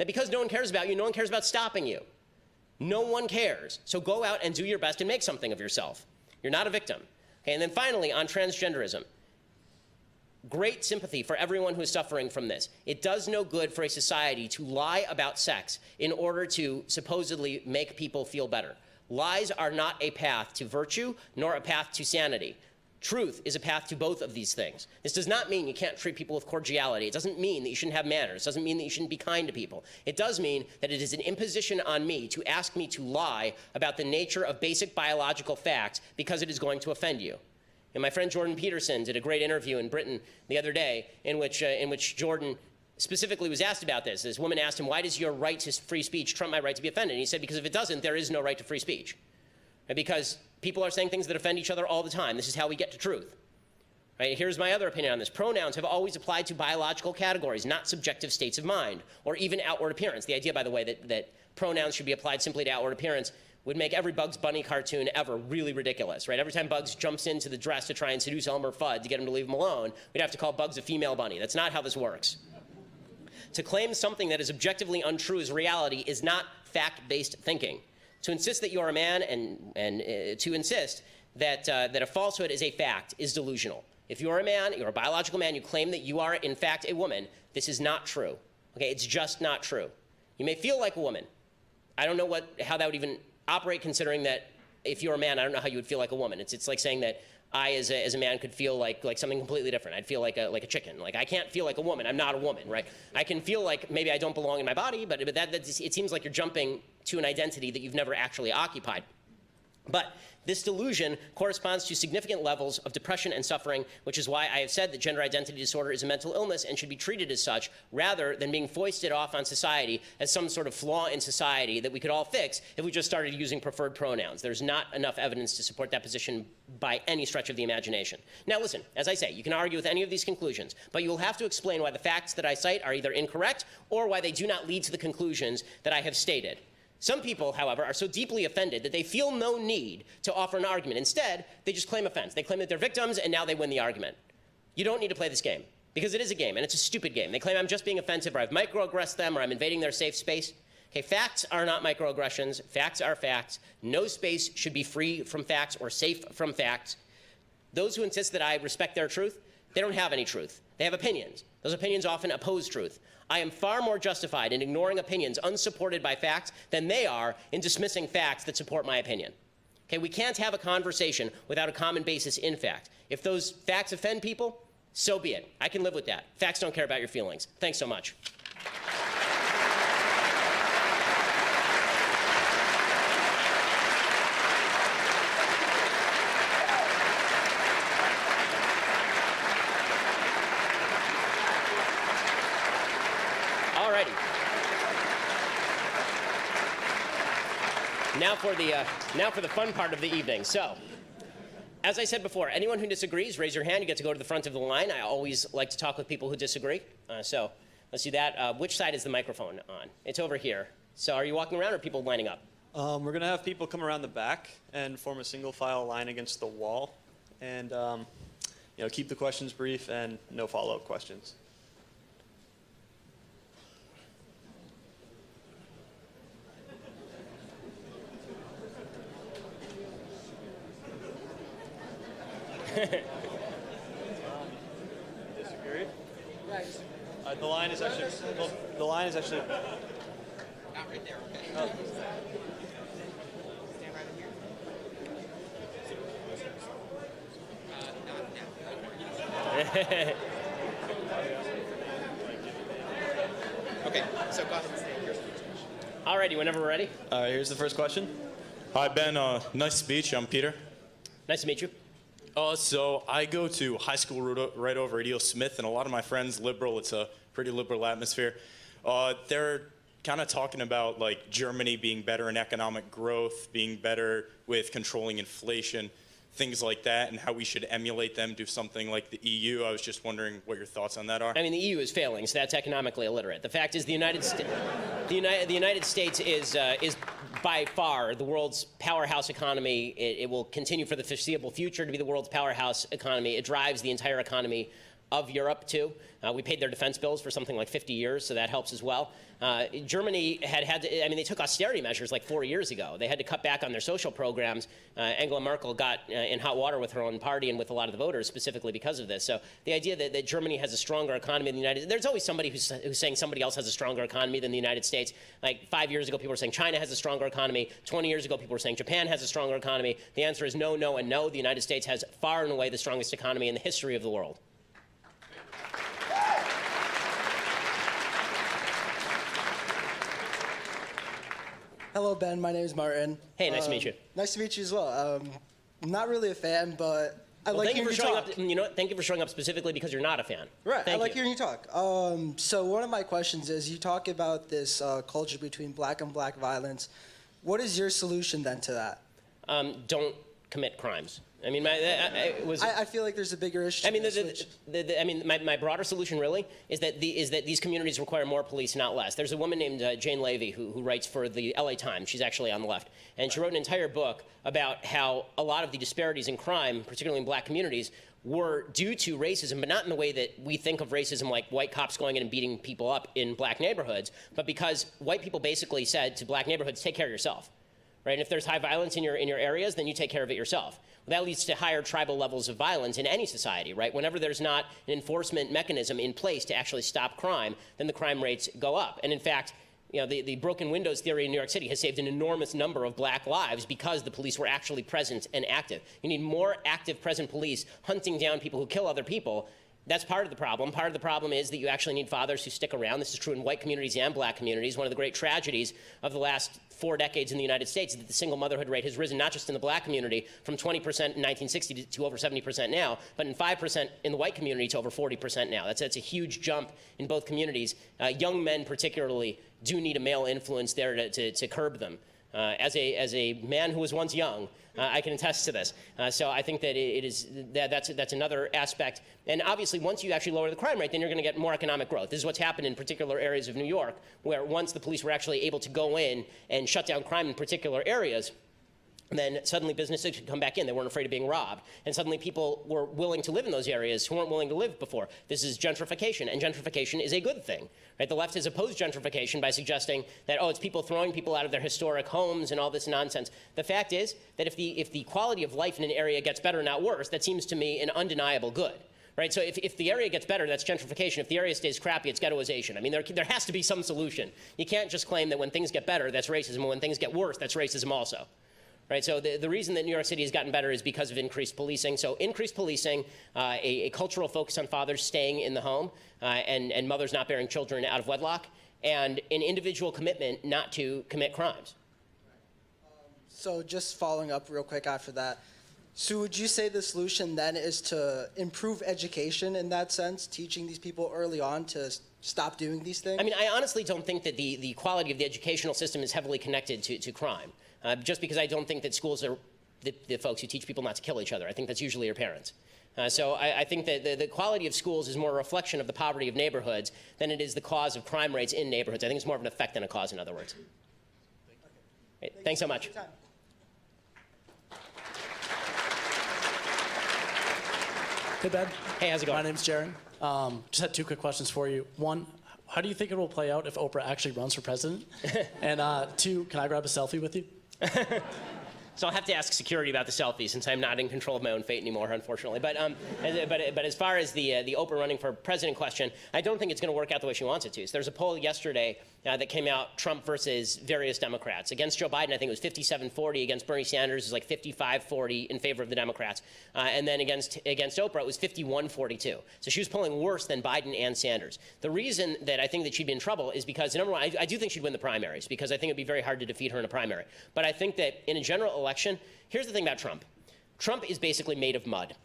because no one cares about you, no one cares about stopping you. No one cares. So go out and do your best and make something of yourself. You're not a victim. Okay, and then finally, on transgenderism. Great sympathy for everyone who is suffering from this. It does no good for a society to lie about sex in order to supposedly make people feel better. Lies are not a path to virtue nor a path to sanity. Truth is a path to both of these things. This does not mean you can't treat people with cordiality. It doesn't mean that you shouldn't have manners. It doesn't mean that you shouldn't be kind to people. It does mean that it is an imposition on me to ask me to lie about the nature of basic biological facts because it is going to offend you. And my friend Jordan Peterson did a great interview in Britain the other day in which Jordan specifically was asked about this. This woman asked him, why does your right to free speech trump my right to be offended? And he said, because if it doesn't, there is no right to free speech. And because people are saying things that offend each other all the time. This is how we get to truth. Right? Here's my other opinion on this. Pronouns have always applied to biological categories, not subjective states of mind, or even outward appearance. The idea, by the way, that pronouns should be applied simply to outward appearance would make every Bugs Bunny cartoon ever really ridiculous, right? Every time Bugs jumps into the dress to try and seduce Elmer Fudd to get him to leave him alone, we'd have to call Bugs a female bunny. That's not how this works. To claim something that is objectively untrue as reality is not fact-based thinking. To insist that you are a man and to insist that a falsehood is a fact is delusional. If you are a man, you're a biological man, you claim that you are in fact a woman, this is not true. Okay, it's just not true. You may feel like a woman. I don't know how that would even operate, considering that if you're a man, I don't know how you would feel like a woman. It's like saying that I, as a man, could feel like something completely different. I'd feel like a chicken. Like, I can't feel like a woman. I'm not a woman, right? I can feel like maybe I don't belong in my body, but it seems like you're jumping to an identity that you've never actually occupied. But this delusion corresponds to significant levels of depression and suffering, which is why I have said that gender identity disorder is a mental illness and should be treated as such, rather than being foisted off on society as some sort of flaw in society that we could all fix if we just started using preferred pronouns. There's not enough evidence to support that position by any stretch of the imagination. Now listen, as I say, you can argue with any of these conclusions, but you will have to explain why the facts that I cite are either incorrect or why they do not lead to the conclusions that I have stated. Some people, however, are so deeply offended that they feel no need to offer an argument. Instead, they just claim offense. They claim that they're victims, and now they win the argument. You don't need to play this game, because it is a game, and it's a stupid game. They claim I'm just being offensive, or I've microaggressed them, or I'm invading their safe space. Okay, facts are not microaggressions. Facts are facts. No space should be free from facts or safe from facts. Those who insist that I respect their truth, they don't have any truth. They have opinions. Those opinions often oppose truth. I am far more justified in ignoring opinions unsupported by facts than they are in dismissing facts that support my opinion. Okay, we can't have a conversation without a common basis in fact. If those facts offend people, so be it. I can live with that. Facts don't care about your feelings. Thanks so much. Now for the fun part of the evening. So, as I said before, anyone who disagrees, raise your hand. You get to go to the front of the line. I always like to talk with people who disagree. So let's do that. Which side is the microphone on? It's over here. So are you walking around or are people lining up? We're going to have people come around the back and form a single file line against the wall. And keep the questions brief and no follow-up questions. Disagree? The line is actually Not right there, okay. Oh. Stand right in here. Not now. Okay, so go ahead and stand. Here's the first question. Alrighty, whenever we're ready. Here's the first question. Hi, Ben. Nice speech. I'm Peter. Nice to meet you. So I go to high school right over at E.O. Smith, and a lot of my friends, liberal, it's a pretty liberal atmosphere. They're kind of talking about like Germany being better in economic growth, being better with controlling inflation, things like that, and how we should emulate them, do something like the EU. I was just wondering what your thoughts on that are. I mean, the EU is failing, so that's economically illiterate. The fact is the United States is by far the world's powerhouse economy. It will continue for the foreseeable future to be the world's powerhouse economy. It drives the entire economy of Europe, too. We paid their defense bills for something like 50 years, so that helps as well. Germany they took austerity measures like 4 years ago. They had to cut back on their social programs. Angela Merkel got in hot water with her own party and with a lot of the voters specifically because of this. So the idea that Germany has a stronger economy than the United States, there's always somebody who's saying somebody else has a stronger economy than the United States. Like 5 years ago, people were saying China has a stronger economy. 20 years ago, people were saying Japan has a stronger economy. The answer is no, no, and no. The United States has far and away the strongest economy in the history of the world. Hello, Ben. My name is Martin. Hey, nice to meet you. Nice to meet you as well. I'm not really a fan, but I like hearing you talk. Thank you for showing up specifically because you're not a fan. Right. I like you. hearing you talk. So one of my questions is, you talk about this culture between black and black violence. What is your solution then to that? Don't commit crimes. I mean, I feel like there's a bigger issue. My broader solution really is that these communities require more police, not less. There's a woman named Jane Levy who writes for the LA Times. She's actually on the left, and she wrote an entire book about how a lot of the disparities in crime, particularly in black communities, were due to racism, but not in the way that we think of racism, like white cops going in and beating people up in black neighborhoods, but because white people basically said to black neighborhoods, take care of yourself. Right? And if there's high violence in your areas, then you take care of it yourself. Well, that leads to higher tribal levels of violence in any society, right? Whenever there's not an enforcement mechanism in place to actually stop crime, then the crime rates go up. And in fact, the broken windows theory in New York City has saved an enormous number of black lives because the police were actually present and active. You need more active, present police hunting down people who kill other people. That's part of the problem. Part of the problem is that you actually need fathers who stick around. This is true in white communities and black communities. One of the great tragedies of the last 4 decades in the United States is that the single motherhood rate has risen not just in the black community from 20% in 1960 to over 70% now, but in 5% in the white community to over 40% now. That's a huge jump in both communities. Young men particularly do need a male influence there to curb them. As a man who was once young, I can attest to this. So I think that that's another aspect. And obviously, once you actually lower the crime rate, then you're going to get more economic growth. This is what's happened in particular areas of New York, where once the police were actually able to go in and shut down crime in particular areas, then suddenly businesses could come back in. They weren't afraid of being robbed. And suddenly people were willing to live in those areas who weren't willing to live before. This is gentrification, and gentrification is a good thing. Right? The left has opposed gentrification by suggesting that, it's people throwing people out of their historic homes and all this nonsense. The fact is that if the quality of life in an area gets better, not worse, that seems to me an undeniable good. Right? So if the area gets better, that's gentrification. If the area stays crappy, it's ghettoization. I mean, there has to be some solution. You can't just claim that when things get better, that's racism, and when things get worse, that's racism also. Right, so the reason that New York City has gotten better is because of increased policing. So increased policing, a cultural focus on fathers staying in the home and mothers not bearing children out of wedlock, and an individual commitment not to commit crimes. So just following up real quick after that, so would you say the solution then is to improve education in that sense, teaching these people early on to stop doing these things? I mean, I honestly don't think that the quality of the educational system is heavily connected to crime. Just because I don't think that schools are the folks who teach people not to kill each other. I think that's usually your parents. So I think that the quality of schools is more a reflection of the poverty of neighborhoods than it is the cause of crime rates in neighborhoods. I think it's more of an effect than a cause, in other words. Great. Thanks so much. Hey, Ben. Hey, how's it going? My name's Jaron. Just had 2 quick questions for you. 1, how do you think it will play out if Oprah actually runs for president? And 2, can I grab a selfie with you? So I'll have to ask security about the selfie since I'm not in control of my own fate anymore, unfortunately. But as far as the Oprah running for president question, I don't think it's going to work out the way she wants it to. So there's a poll yesterday that came out, Trump versus various Democrats. Against Joe Biden, I think it was 57-40. Against Bernie Sanders, it was like 55-40 in favor of the Democrats. And then against Oprah, it was 51-42. So she was polling worse than Biden and Sanders. The reason that I think that she'd be in trouble is because, number one, I do think she'd win the primaries because I think it'd be very hard to defeat her in a primary. But I think that in a general election, here's the thing about Trump. Trump is basically made of mud.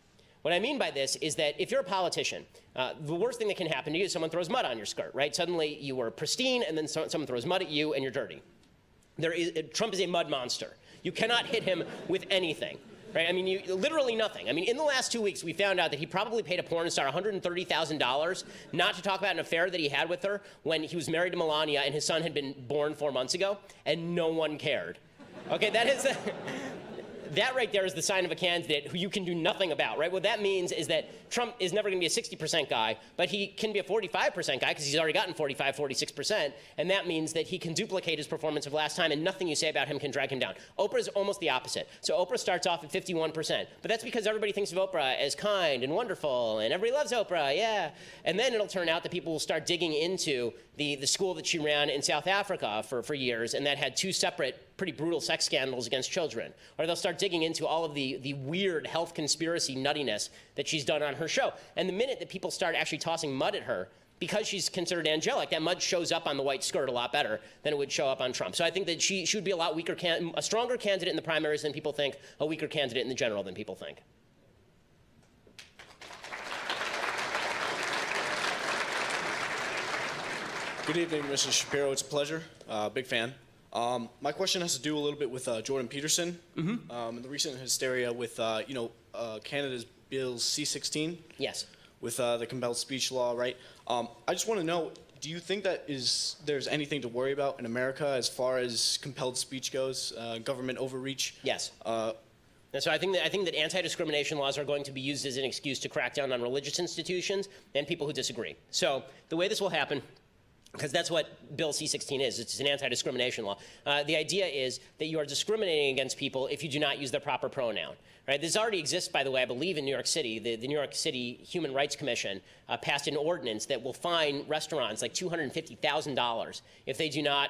What I mean by this is that if you're a politician, the worst thing that can happen to you is someone throws mud on your skirt, right? Suddenly you were pristine, and then someone throws mud at you, and you're dirty. Trump is a mud monster. You cannot hit him with anything. Right? I mean, literally nothing. I mean, in the last 2 weeks, we found out that he probably paid a porn star $130,000 not to talk about an affair that he had with her when he was married to Melania and his son had been born 4 months ago, and no one cared. Okay, that is that right there is the sign of a candidate who you can do nothing about, right? What that means is that Trump is never going to be a 60% guy, but he can be a 45% guy because he's already gotten 45, 46%, and that means that he can duplicate his performance of last time, and nothing you say about him can drag him down. Oprah is almost the opposite. So Oprah starts off at 51%, but that's because everybody thinks of Oprah as kind and wonderful, and everybody loves Oprah, yeah. And then it'll turn out that people will start digging into the school that she ran in South Africa for years, and that had 2 separate pretty brutal sex scandals against children. Or they'll start digging into all of the weird health conspiracy nuttiness that she's done on her show. And the minute that people start actually tossing mud at her, because she's considered angelic, that mud shows up on the white skirt a lot better than it would show up on Trump. So I think that she should be a lot weaker, a stronger candidate in the primaries than people think, a weaker candidate in the general than people think. Good evening, Mr. Shapiro. It's a pleasure. Big fan. My question has to do a little bit with Jordan Peterson and the recent hysteria with, Canada's Bill C-16. Yes. With the compelled speech law, right? I just want to know, do you think that there's anything to worry about in America as far as compelled speech goes, government overreach? Yes. And so I think that anti-discrimination laws are going to be used as an excuse to crack down on religious institutions and people who disagree. So the way this will happen, because that's what Bill C-16 is. It's an anti-discrimination law. The idea is that you are discriminating against people if you do not use their proper pronoun. Right? This already exists, by the way, I believe, in New York City. The New York City Human Rights Commission passed an ordinance that will fine restaurants like $250,000 if they do not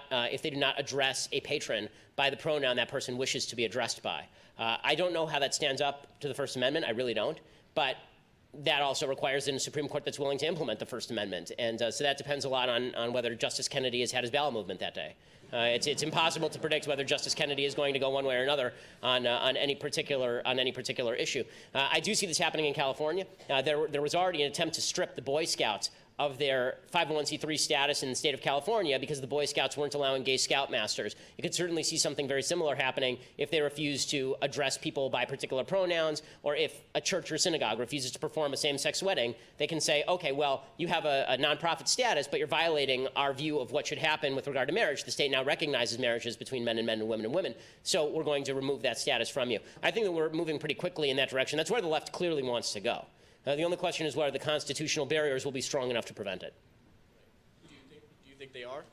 address a patron by the pronoun that person wishes to be addressed by. I don't know how that stands up to the First Amendment. I really don't. But that also requires a Supreme Court that's willing to implement the First Amendment. And so that depends a lot on whether Justice Kennedy has had his bowel movement that day. It's impossible to predict whether Justice Kennedy is going to go one way or another on any particular issue. I do see this happening in California. There was already an attempt to strip the Boy Scouts of their 501c3 status in the state of California because the Boy Scouts weren't allowing gay scoutmasters. You could certainly see something very similar happening if they refuse to address people by particular pronouns, or if a church or synagogue refuses to perform a same-sex wedding. They can say, okay, well, you have a nonprofit status, but you're violating our view of what should happen with regard to marriage. The state now recognizes marriages between men and women and women, so we're going to remove that status from you. I think that we're moving pretty quickly in that direction. That's where the left clearly wants to go. The only question is whether the constitutional barriers will be strong enough to prevent it. Do you think they are?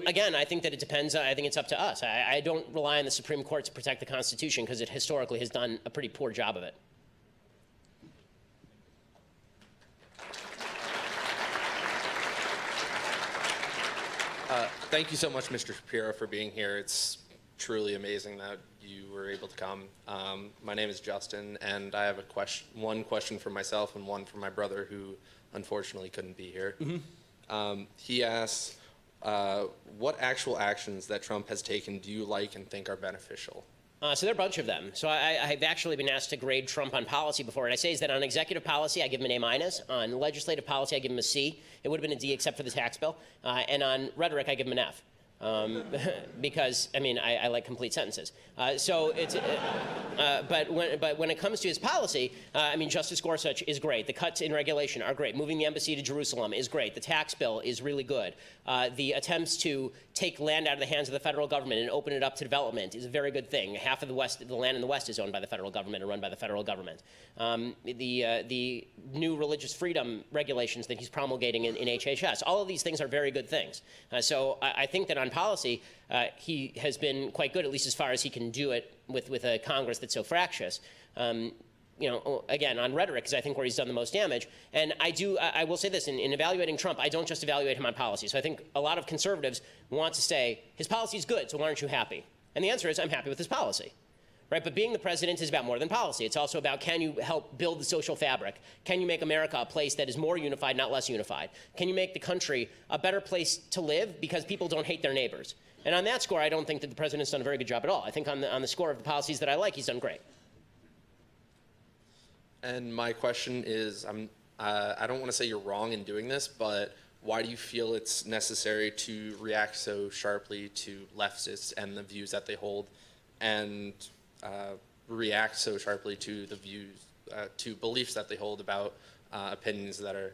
Again, I think that it depends. I think it's up to us. I don't rely on the Supreme Court to protect the Constitution because it historically has done a pretty poor job of it. Thank you so much, Mr. Shapiro, for being here. It's truly amazing that you were able to come. My name is Justin, and I have one question for myself and one for my brother, who unfortunately couldn't be here. He asks, what actual actions that Trump has taken do you like and think are beneficial? So there are a bunch of them. So I've actually been asked to grade Trump on policy before, and I say is that on executive policy, I give him an A-. On legislative policy, I give him a C. It would have been a D except for the tax bill. And on rhetoric, I give him an F. Because, I mean, I like complete sentences. So it's, but when it comes to his policy, I mean, Justice Gorsuch is great. The cuts in regulation are great. Moving the embassy to Jerusalem is great. The tax bill is really good. The attempts to take land out of the hands of the federal government and open it up to development is a very good thing. Half of the land in the West is owned by the federal government and run by the federal government. The new religious freedom regulations that he's promulgating in HHS, all of these things are very good things. So I think that on policy, he has been quite good, at least as far as he can do it with a Congress that's so fractious. You know, again, on rhetoric is I think where he's done the most damage. And I will say this, in evaluating Trump, I don't just evaluate him on policy. So I think a lot of conservatives want to say, his policy is good, so why aren't you happy? And the answer is, I'm happy with his policy. Right? But being the president is about more than policy. It's also about, can you help build the social fabric? Can you make America a place that is more unified, not less unified? Can you make the country a better place to live because people don't hate their neighbors? And on that score, I don't think that the president's done a very good job at all. I think on the score of the policies that I like, he's done great. And my question is, I don't want to say you're wrong in doing this, but why do you feel it's necessary to react so sharply to leftists and the views that they hold, and react so sharply to the views, to beliefs that they hold about opinions that are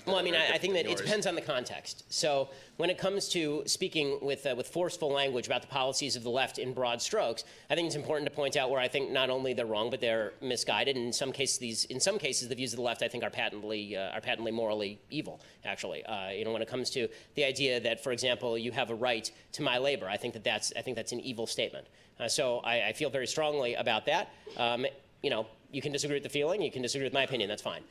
Well, I mean, I think that it Yours. depends on the context. So when it comes to speaking with forceful language about the policies of the left in broad strokes, I think it's important to point out where I think not only they're wrong, but they're misguided. And in some cases, the views of the left I think are patently morally evil. Actually, when it comes to the idea that, for example, you have a right to my labor, I think that's an evil statement. So I feel very strongly about that. You can disagree with the feeling, you can disagree with my opinion, that's fine.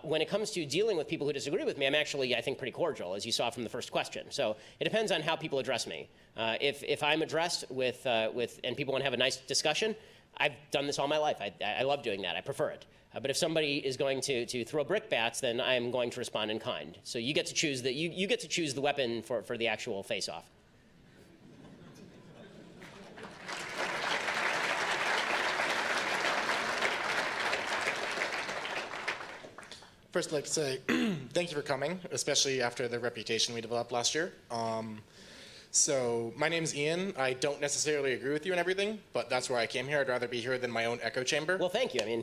When it comes to dealing with people who disagree with me, I'm actually, I think, pretty cordial, as you saw from the first question. So it depends on how people address me. If I'm addressed with and people want to have a nice discussion, I've done this all my life. I love doing that, I prefer it. But if somebody is going to throw brickbats, then I'm going to respond in kind. So you get to choose you get to choose the weapon for the actual face-off. First, I'd like to say thank you for coming, especially after the reputation we developed last year. So my name's Ian. I don't necessarily agree with you and everything, but that's where I came here. I'd rather be here than my own echo chamber. Well, thank you. I mean,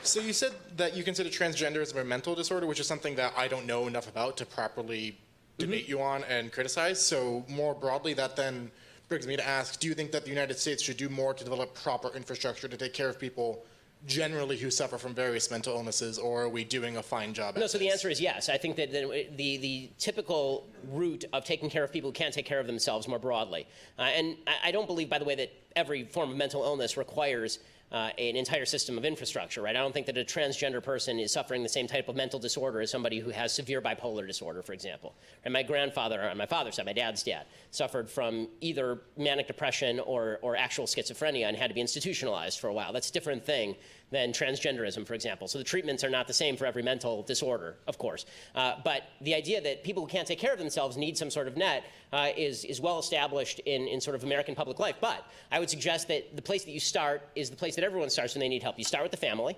so you said that you consider transgenderism a mental disorder, which is something that I don't know enough about to properly debate you on and criticize. So more broadly, that then brings me to ask, do you think that the United States should do more to develop proper infrastructure to take care of people generally who suffer from various mental illnesses, or are we doing a fine job? No, so the answer is yes. I think that the typical route of taking care of people who can't take care of themselves more broadly, and I don't believe, by the way, that every form of mental illness requires an entire system of infrastructure, right? I don't think that a transgender person is suffering the same type of mental disorder as somebody who has severe bipolar disorder, for example. And my grandfather, on my father's side, my dad's dad, suffered from either manic depression or actual schizophrenia and had to be institutionalized for a while. That's a different thing than transgenderism, for example. So the treatments are not the same for every mental disorder, of course. But the idea that people who can't take care of themselves need some sort of net is well established in sort of American public life. But I would suggest that the place that you start is the place that everyone starts when they need help. You start with the family.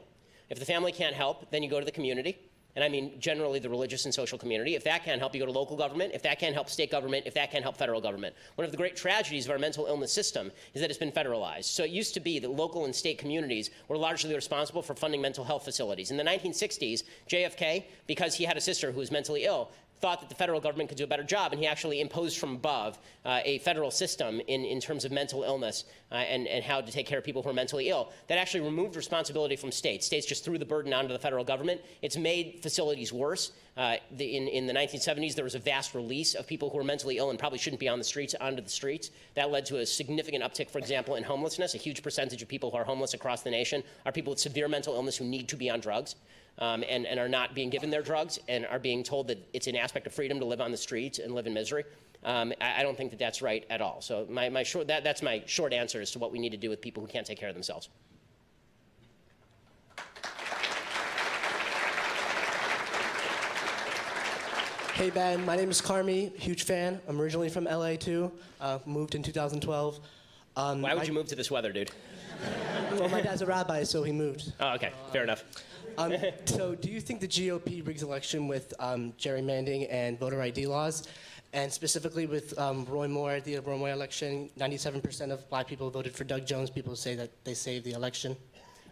If the family can't help, then you go to the community. And I mean generally the religious and social community. If that can't help, you go to local government. If that can't help, state government. If that can't help, federal government. One of the great tragedies of our mental illness system is that it's been federalized. So it used to be that local and state communities were largely responsible for funding mental health facilities. In the 1960s, JFK, because he had a sister who was mentally ill, thought that the federal government could do a better job, and he actually imposed from above a federal system in terms of mental illness and how to take care of people who are mentally ill. That actually removed responsibility from states. States just threw the burden onto the federal government. It's made facilities worse. In the 1970s, there was a vast release of people who were mentally ill and probably shouldn't be on the streets onto the streets. That led to a significant uptick, for example, in homelessness. A huge percentage of people who are homeless across the nation are people with severe mental illness who need to be on drugs. And are not being given their drugs and are being told that it's an aspect of freedom to live on the streets and live in misery. I don't think that that's right at all. So that's my short answer as to what we need to do with people who can't take care of themselves. Hey Ben, my name is Carmi, huge fan. I'm originally from LA too, moved in 2012. Why would you move to this weather, dude? Well, my dad's a rabbi, so he moved. Oh, okay, fair enough. So do you think the GOP rigs election with gerrymandering and voter ID laws? And specifically with Roy Moore, the Roy Moore election, 97% of black people voted for Doug Jones. People say that they saved the election.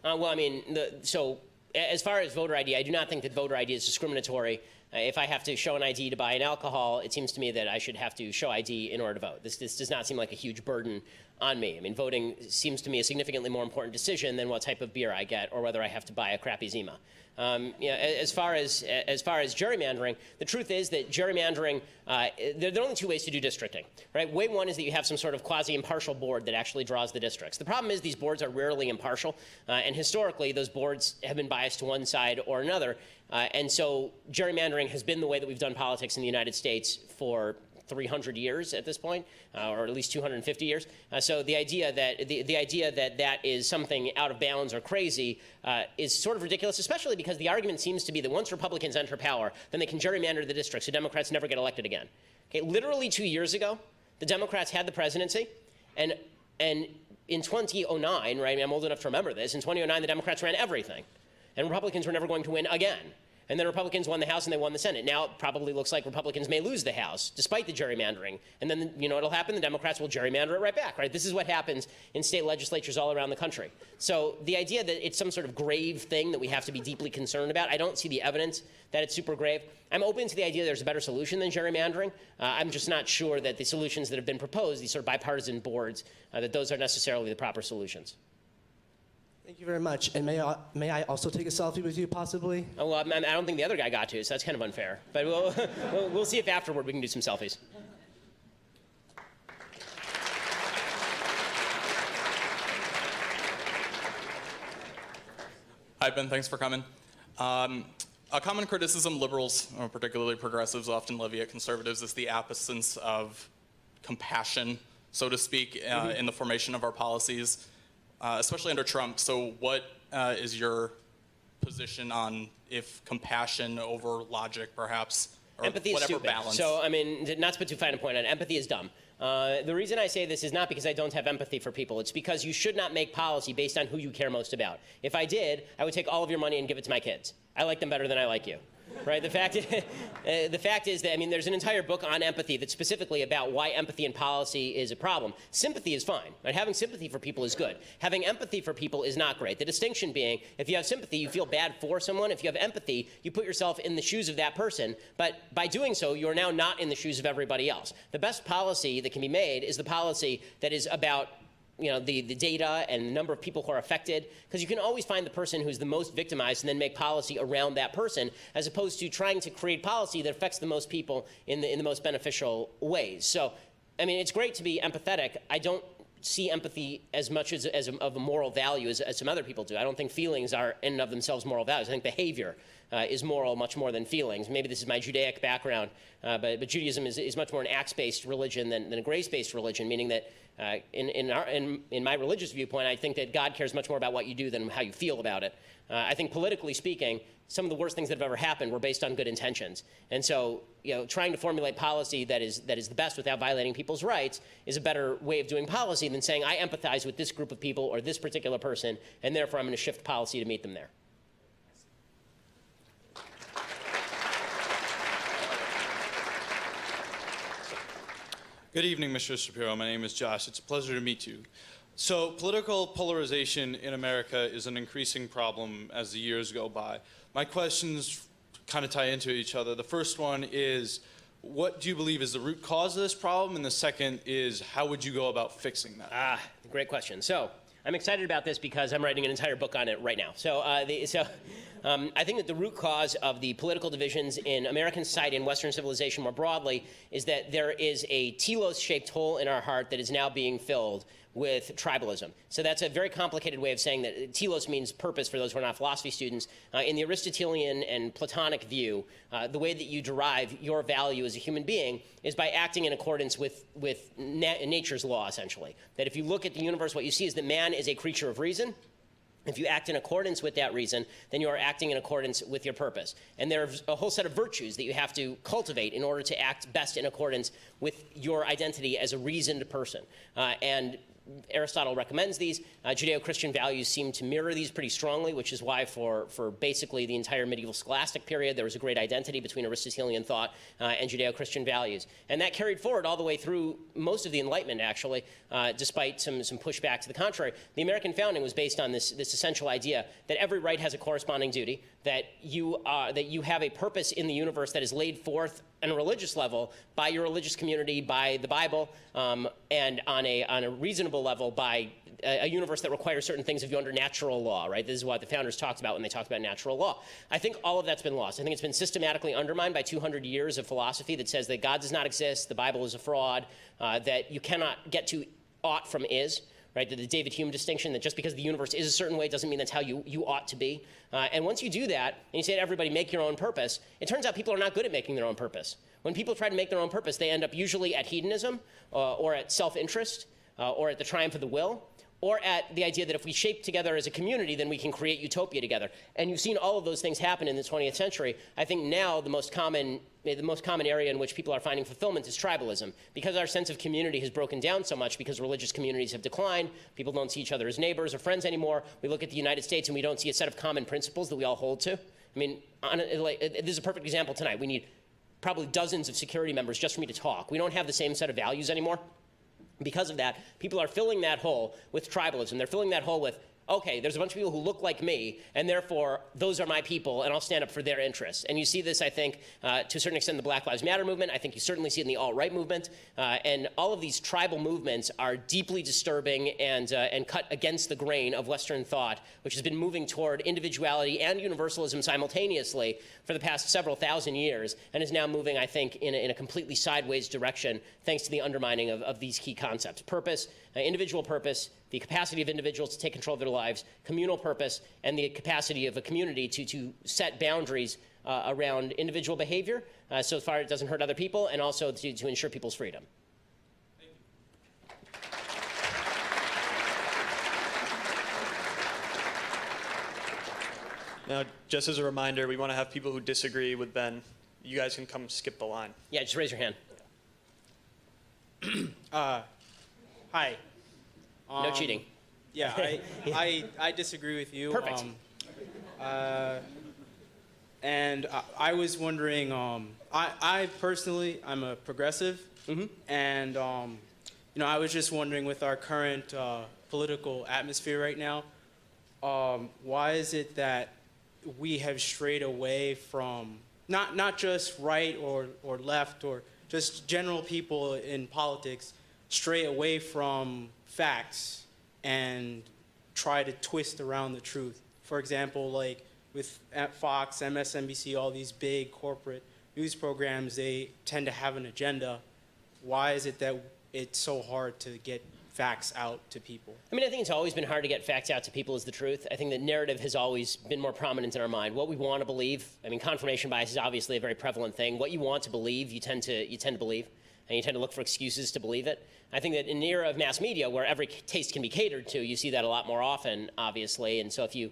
Well, I mean, so as far as voter ID, I do not think that voter ID is discriminatory. If I have to show an ID to buy an alcohol, it seems to me that I should have to show ID in order to vote. This does not seem like a huge burden on me. I mean, voting seems to me a significantly more important decision than what type of beer I get or whether I have to buy a crappy Zima. As far as gerrymandering, the truth is that gerrymandering, there are only two ways to do districting, right? Way one is that you have some sort of quasi-impartial board that actually draws the districts. The problem is these boards are rarely impartial, and historically those boards have been biased to one side or another, and so gerrymandering has been the way that we've done politics in the United States for 300 years at this point, or at least 250 years. So the idea that that is something out of bounds or crazy is sort of ridiculous, especially because the argument seems to be that once Republicans enter power, then they can gerrymander the districts so Democrats never get elected again. Okay, literally 2 years ago, the Democrats had the presidency, and in 2009, right, I mean, I'm old enough to remember this, in 2009 the Democrats ran everything, and Republicans were never going to win again. And then Republicans won the House and they won the Senate. Now it probably looks like Republicans may lose the House despite the gerrymandering. And then, you know, it'll happen. The Democrats will gerrymander it right back, right? This is what happens in state legislatures all around the country. So the idea that it's some sort of grave thing that we have to be deeply concerned about, I don't see the evidence that it's super grave. I'm open to the idea there's a better solution than gerrymandering. I'm just not sure that the solutions that have been proposed, these sort of bipartisan boards, that those are necessarily the proper solutions. Thank you very much. And may I also take a selfie with you, possibly? Oh, well, I don't think the other guy got to, so that's kind of unfair. But we'll see if afterward we can do some selfies. Hi, Ben. Thanks for coming. A common criticism liberals, or particularly progressives, often levy at conservatives is the absence of compassion, so to speak, in the formation of our policies, especially under Trump. So what is your position on if compassion over logic, perhaps, or empathy is whatever stupid. balance? So, I mean, not to put too fine a point on it, empathy is dumb. The reason I say this is not because I don't have empathy for people. It's because you should not make policy based on who you care most about. If I did, I would take all of your money and give it to my kids. I like them better than I like you. Right? The fact is that, I mean, there's an entire book on empathy that's specifically about why empathy in policy is a problem. Sympathy is fine. Right? Having sympathy for people is good. Having empathy for people is not great. The distinction being, if you have sympathy, you feel bad for someone. If you have empathy, you put yourself in the shoes of that person. But by doing so, you're now not in the shoes of everybody else. The best policy that can be made is the policy that is about, you know, the data and the number of people who are affected, because you can always find the person who's the most victimized and then make policy around that person, as opposed to trying to create policy that affects the most people in the most beneficial ways. So, I mean, it's great to be empathetic. I don't see empathy as much of a moral value as some other people do. I don't think feelings are in and of themselves moral values. I think behavior is moral much more than feelings. Maybe this is my Judaic background, but Judaism is much more an acts-based religion than a grace-based religion, meaning that in my religious viewpoint, I think that God cares much more about what you do than how you feel about it. I think politically speaking, some of the worst things that have ever happened were based on good intentions. And so, you know, trying to formulate policy that is the best without violating people's rights is a better way of doing policy than saying, I empathize with this group of people or this particular person, and therefore I'm going to shift policy to meet them there. Good evening, Mr. Shapiro. My name is Josh. It's a pleasure to meet you. So political polarization in America is an increasing problem as the years go by. My questions kind of tie into each other. The first one is, what do you believe is the root cause of this problem? And the second is, how would you go about fixing that? Great question. So I'm excited about this because I'm writing an entire book on it right now. So, I think that the root cause of the political divisions in American society and Western civilization more broadly is that there is a telos-shaped hole in our heart that is now being filled with tribalism. So that's a very complicated way of saying that telos means purpose for those who are not philosophy students. In the Aristotelian and Platonic view, the way that you derive your value as a human being is by acting in accordance with nature's law, essentially. That if you look at the universe, what you see is that man is a creature of reason. If you act in accordance with that reason, then you are acting in accordance with your purpose. And there's a whole set of virtues that you have to cultivate in order to act best in accordance with your identity as a reasoned person. And Aristotle recommends these. Judeo-Christian values seem to mirror these pretty strongly, which is why for basically the entire medieval scholastic period, there was a great identity between Aristotelian thought and Judeo-Christian values. And that carried forward all the way through most of the Enlightenment, actually, despite some pushback to the contrary. The American founding was based on this essential idea that every right has a corresponding duty, that you have a purpose in the universe that is laid forth on a religious level by your religious community, by the Bible, and on a reasonable level by a universe that requires certain things of you under natural law, right? This is what the founders talked about when they talked about natural law. I think all of that's been lost. I think it's been systematically undermined by 200 years of philosophy that says that God does not exist, the Bible is a fraud, that you cannot get to ought from is. Right, the David Hume distinction that just because the universe is a certain way doesn't mean that's how you ought to be. And once you do that, and you say to everybody, make your own purpose, it turns out people are not good at making their own purpose. When people try to make their own purpose, they end up usually at hedonism or at self-interest or at the triumph of the will, or at the idea that if we shape together as a community, then we can create utopia together. And you've seen all of those things happen in the 20th century. I think now the most common area in which people are finding fulfillment is tribalism. Because our sense of community has broken down so much, because religious communities have declined, people don't see each other as neighbors or friends anymore. We look at the United States and we don't see a set of common principles that we all hold to. I mean, this is a perfect example tonight. We need probably dozens of security members just for me to talk. We don't have the same set of values anymore. Because of that, people are filling that hole with tribalism. They're filling that hole with, okay, there's a bunch of people who look like me, and therefore those are my people, and I'll stand up for their interests. And you see this, I think, to a certain extent in the Black Lives Matter movement. I think you certainly see it in the alt-right movement. And all of these tribal movements are deeply disturbing and cut against the grain of Western thought, which has been moving toward individuality and universalism simultaneously for the past several thousand years, and is now moving, I think, in a completely sideways direction, thanks to the undermining of these key concepts. Purpose, individual purpose, the capacity of individuals to take control of their lives, communal purpose, and the capacity of a community to set boundaries around individual behavior so far it doesn't hurt other people, and also to ensure people's freedom. Now, just as a reminder, we want to have people who disagree with Ben. You guys can come skip the line. Yeah, just raise your hand. Hi. No cheating. Yeah, I disagree with you. Perfect. And I was wondering, I personally, I'm a progressive, and you know, I was just wondering, with our current political atmosphere right now, why is it that we have strayed away from not just right or left or just general people in politics stray away from facts and try to twist around the truth? For example, like at Fox, MSNBC, all these big corporate news programs, they tend to have an agenda. Why is it that it's so hard to get facts out to people? I mean, I think it's always been hard to get facts out to people is the truth. I think that narrative has always been more prominent in our mind. What we want to believe, I mean, confirmation bias is obviously a very prevalent thing. What you want to believe, you tend to believe, and you tend to look for excuses to believe it. I think that in the era of mass media, where every taste can be catered to, you see that a lot more often, obviously. And so if you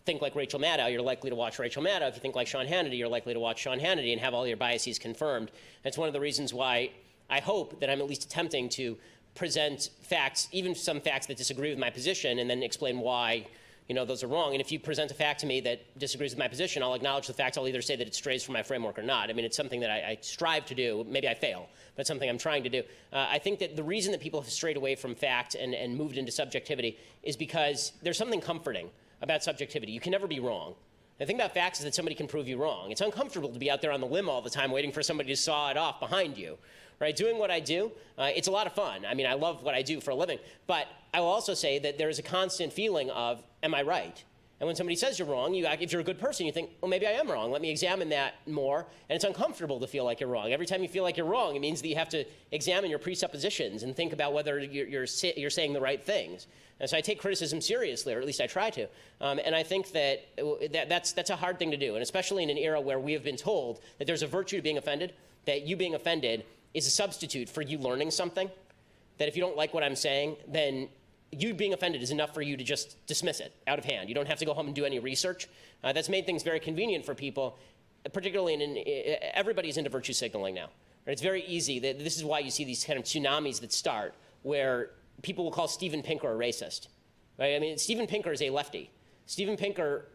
think like Rachel Maddow, you're likely to watch Rachel Maddow. If you think like Sean Hannity, you're likely to watch Sean Hannity and have all your biases confirmed. That's one of the reasons why I hope that I'm at least attempting to present facts, even some facts that disagree with my position, and then explain why, you know, those are wrong. And if you present a fact to me that disagrees with my position, I'll acknowledge the fact. I'll either say that it strays from my framework or not. I mean, it's something that I strive to do. Maybe I fail, but it's something I'm trying to do. I think that the reason that people have strayed away from fact and moved into subjectivity is because there's something comforting about subjectivity. You can never be wrong. The thing about facts is that somebody can prove you wrong. It's uncomfortable to be out there on the limb all the time waiting for somebody to saw it off behind you. Right? Doing what I do, it's a lot of fun. I mean, I love what I do for a living. But I will also say that there is a constant feeling of, am I right? And when somebody says you're wrong, if you're a good person, you think, well, maybe I am wrong. Let me examine that more. And it's uncomfortable to feel like you're wrong. Every time you feel like you're wrong, it means that you have to examine your presuppositions and think about whether you're saying the right things. And so I take criticism seriously, or at least I try to. And I think that's a hard thing to do, and especially in an era where we have been told that there's a virtue to being offended, that you being offended is a substitute for you learning something, that if you don't like what I'm saying, then you being offended is enough for you to just dismiss it out of hand. You don't have to go home and do any research. That's made things very convenient for people, particularly everybody's into virtue signaling now. It's very easy. This is why you see these kind of tsunamis that start, where people will call Steven Pinker a racist. Right? I mean, Steven Pinker is a lefty. Steven Pinker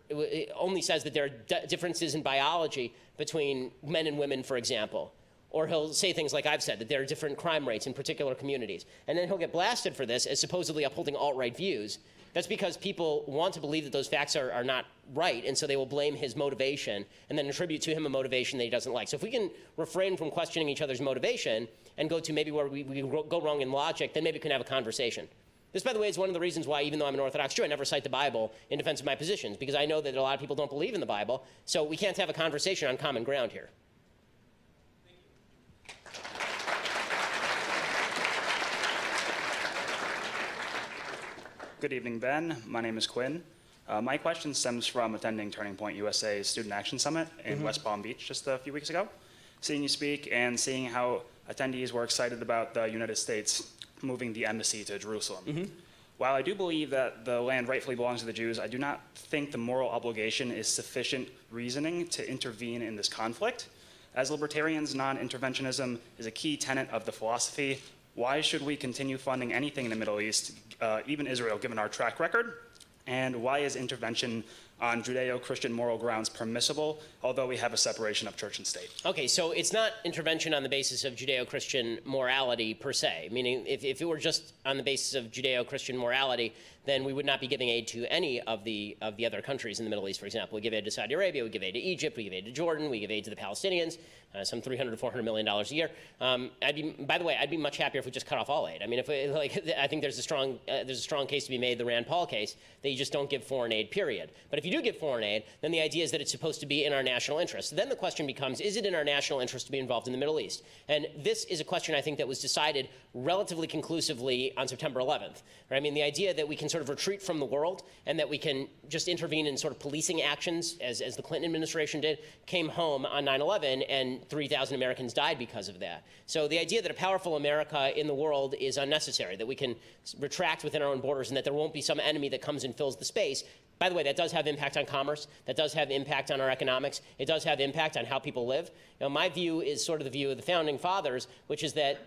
only says that there are differences in biology between men and women, for example. Or he'll say things like I've said, that there are different crime rates in particular communities. And then he'll get blasted for this as supposedly upholding alt-right views. That's because people want to believe that those facts are not right, and so they will blame his motivation and then attribute to him a motivation that he doesn't like. So if we can refrain from questioning each other's motivation and go to maybe where we go wrong in logic, then maybe we can have a conversation. This, by the way, is one of the reasons why, even though I'm an Orthodox Jew, I never cite the Bible in defense of my positions, because I know that a lot of people don't believe in the Bible, so we can't have a conversation on common ground here. Good evening, Ben. My name is Quinn. My question stems from attending Turning Point USA's Student Action Summit in West Palm Beach just a few weeks ago. Seeing you speak and seeing how attendees were excited about the United States moving the embassy to Jerusalem. While I do believe that the land rightfully belongs to the Jews, I do not think the moral obligation is sufficient reasoning to intervene in this conflict. As libertarians, non-interventionism is a key tenet of the philosophy. Why should we continue funding anything in the Middle East, even Israel, given our track record? And why is intervention on Judeo-Christian moral grounds permissible, although we have a separation of church and state? Okay, so it's not intervention on the basis of Judeo-Christian morality per se, meaning if it were just on the basis of Judeo-Christian morality, then we would not be giving aid to any of the other countries in the Middle East, for example. We give aid to Saudi Arabia, we give aid to Egypt, we give aid to Jordan, we give aid to the Palestinians, some $300 to $400 million a year. By the way, I'd be much happier if we just cut off all aid. I mean, I think there's a strong case to be made, the Rand Paul case, that you just don't give foreign aid, period. But if you do give foreign aid, then the idea is that it's supposed to be in our national interest. Then the question becomes, is it in our national interest to be involved in the Middle East? And this is a question, I think, that was decided relatively conclusively on September 11th. Right? I mean, the idea that we can sort of retreat from the world and that we can just intervene in sort of policing actions, as the Clinton administration did, came home on 9/11, and 3,000 Americans died because of that. So the idea that a powerful America in the world is unnecessary, that we can retract within our own borders and that there won't be some enemy that comes and fills the space. By the way, that does have impact on commerce. That does have impact on our economics. It does have impact on how people live. You know, my view is sort of the view of the founding fathers, which is that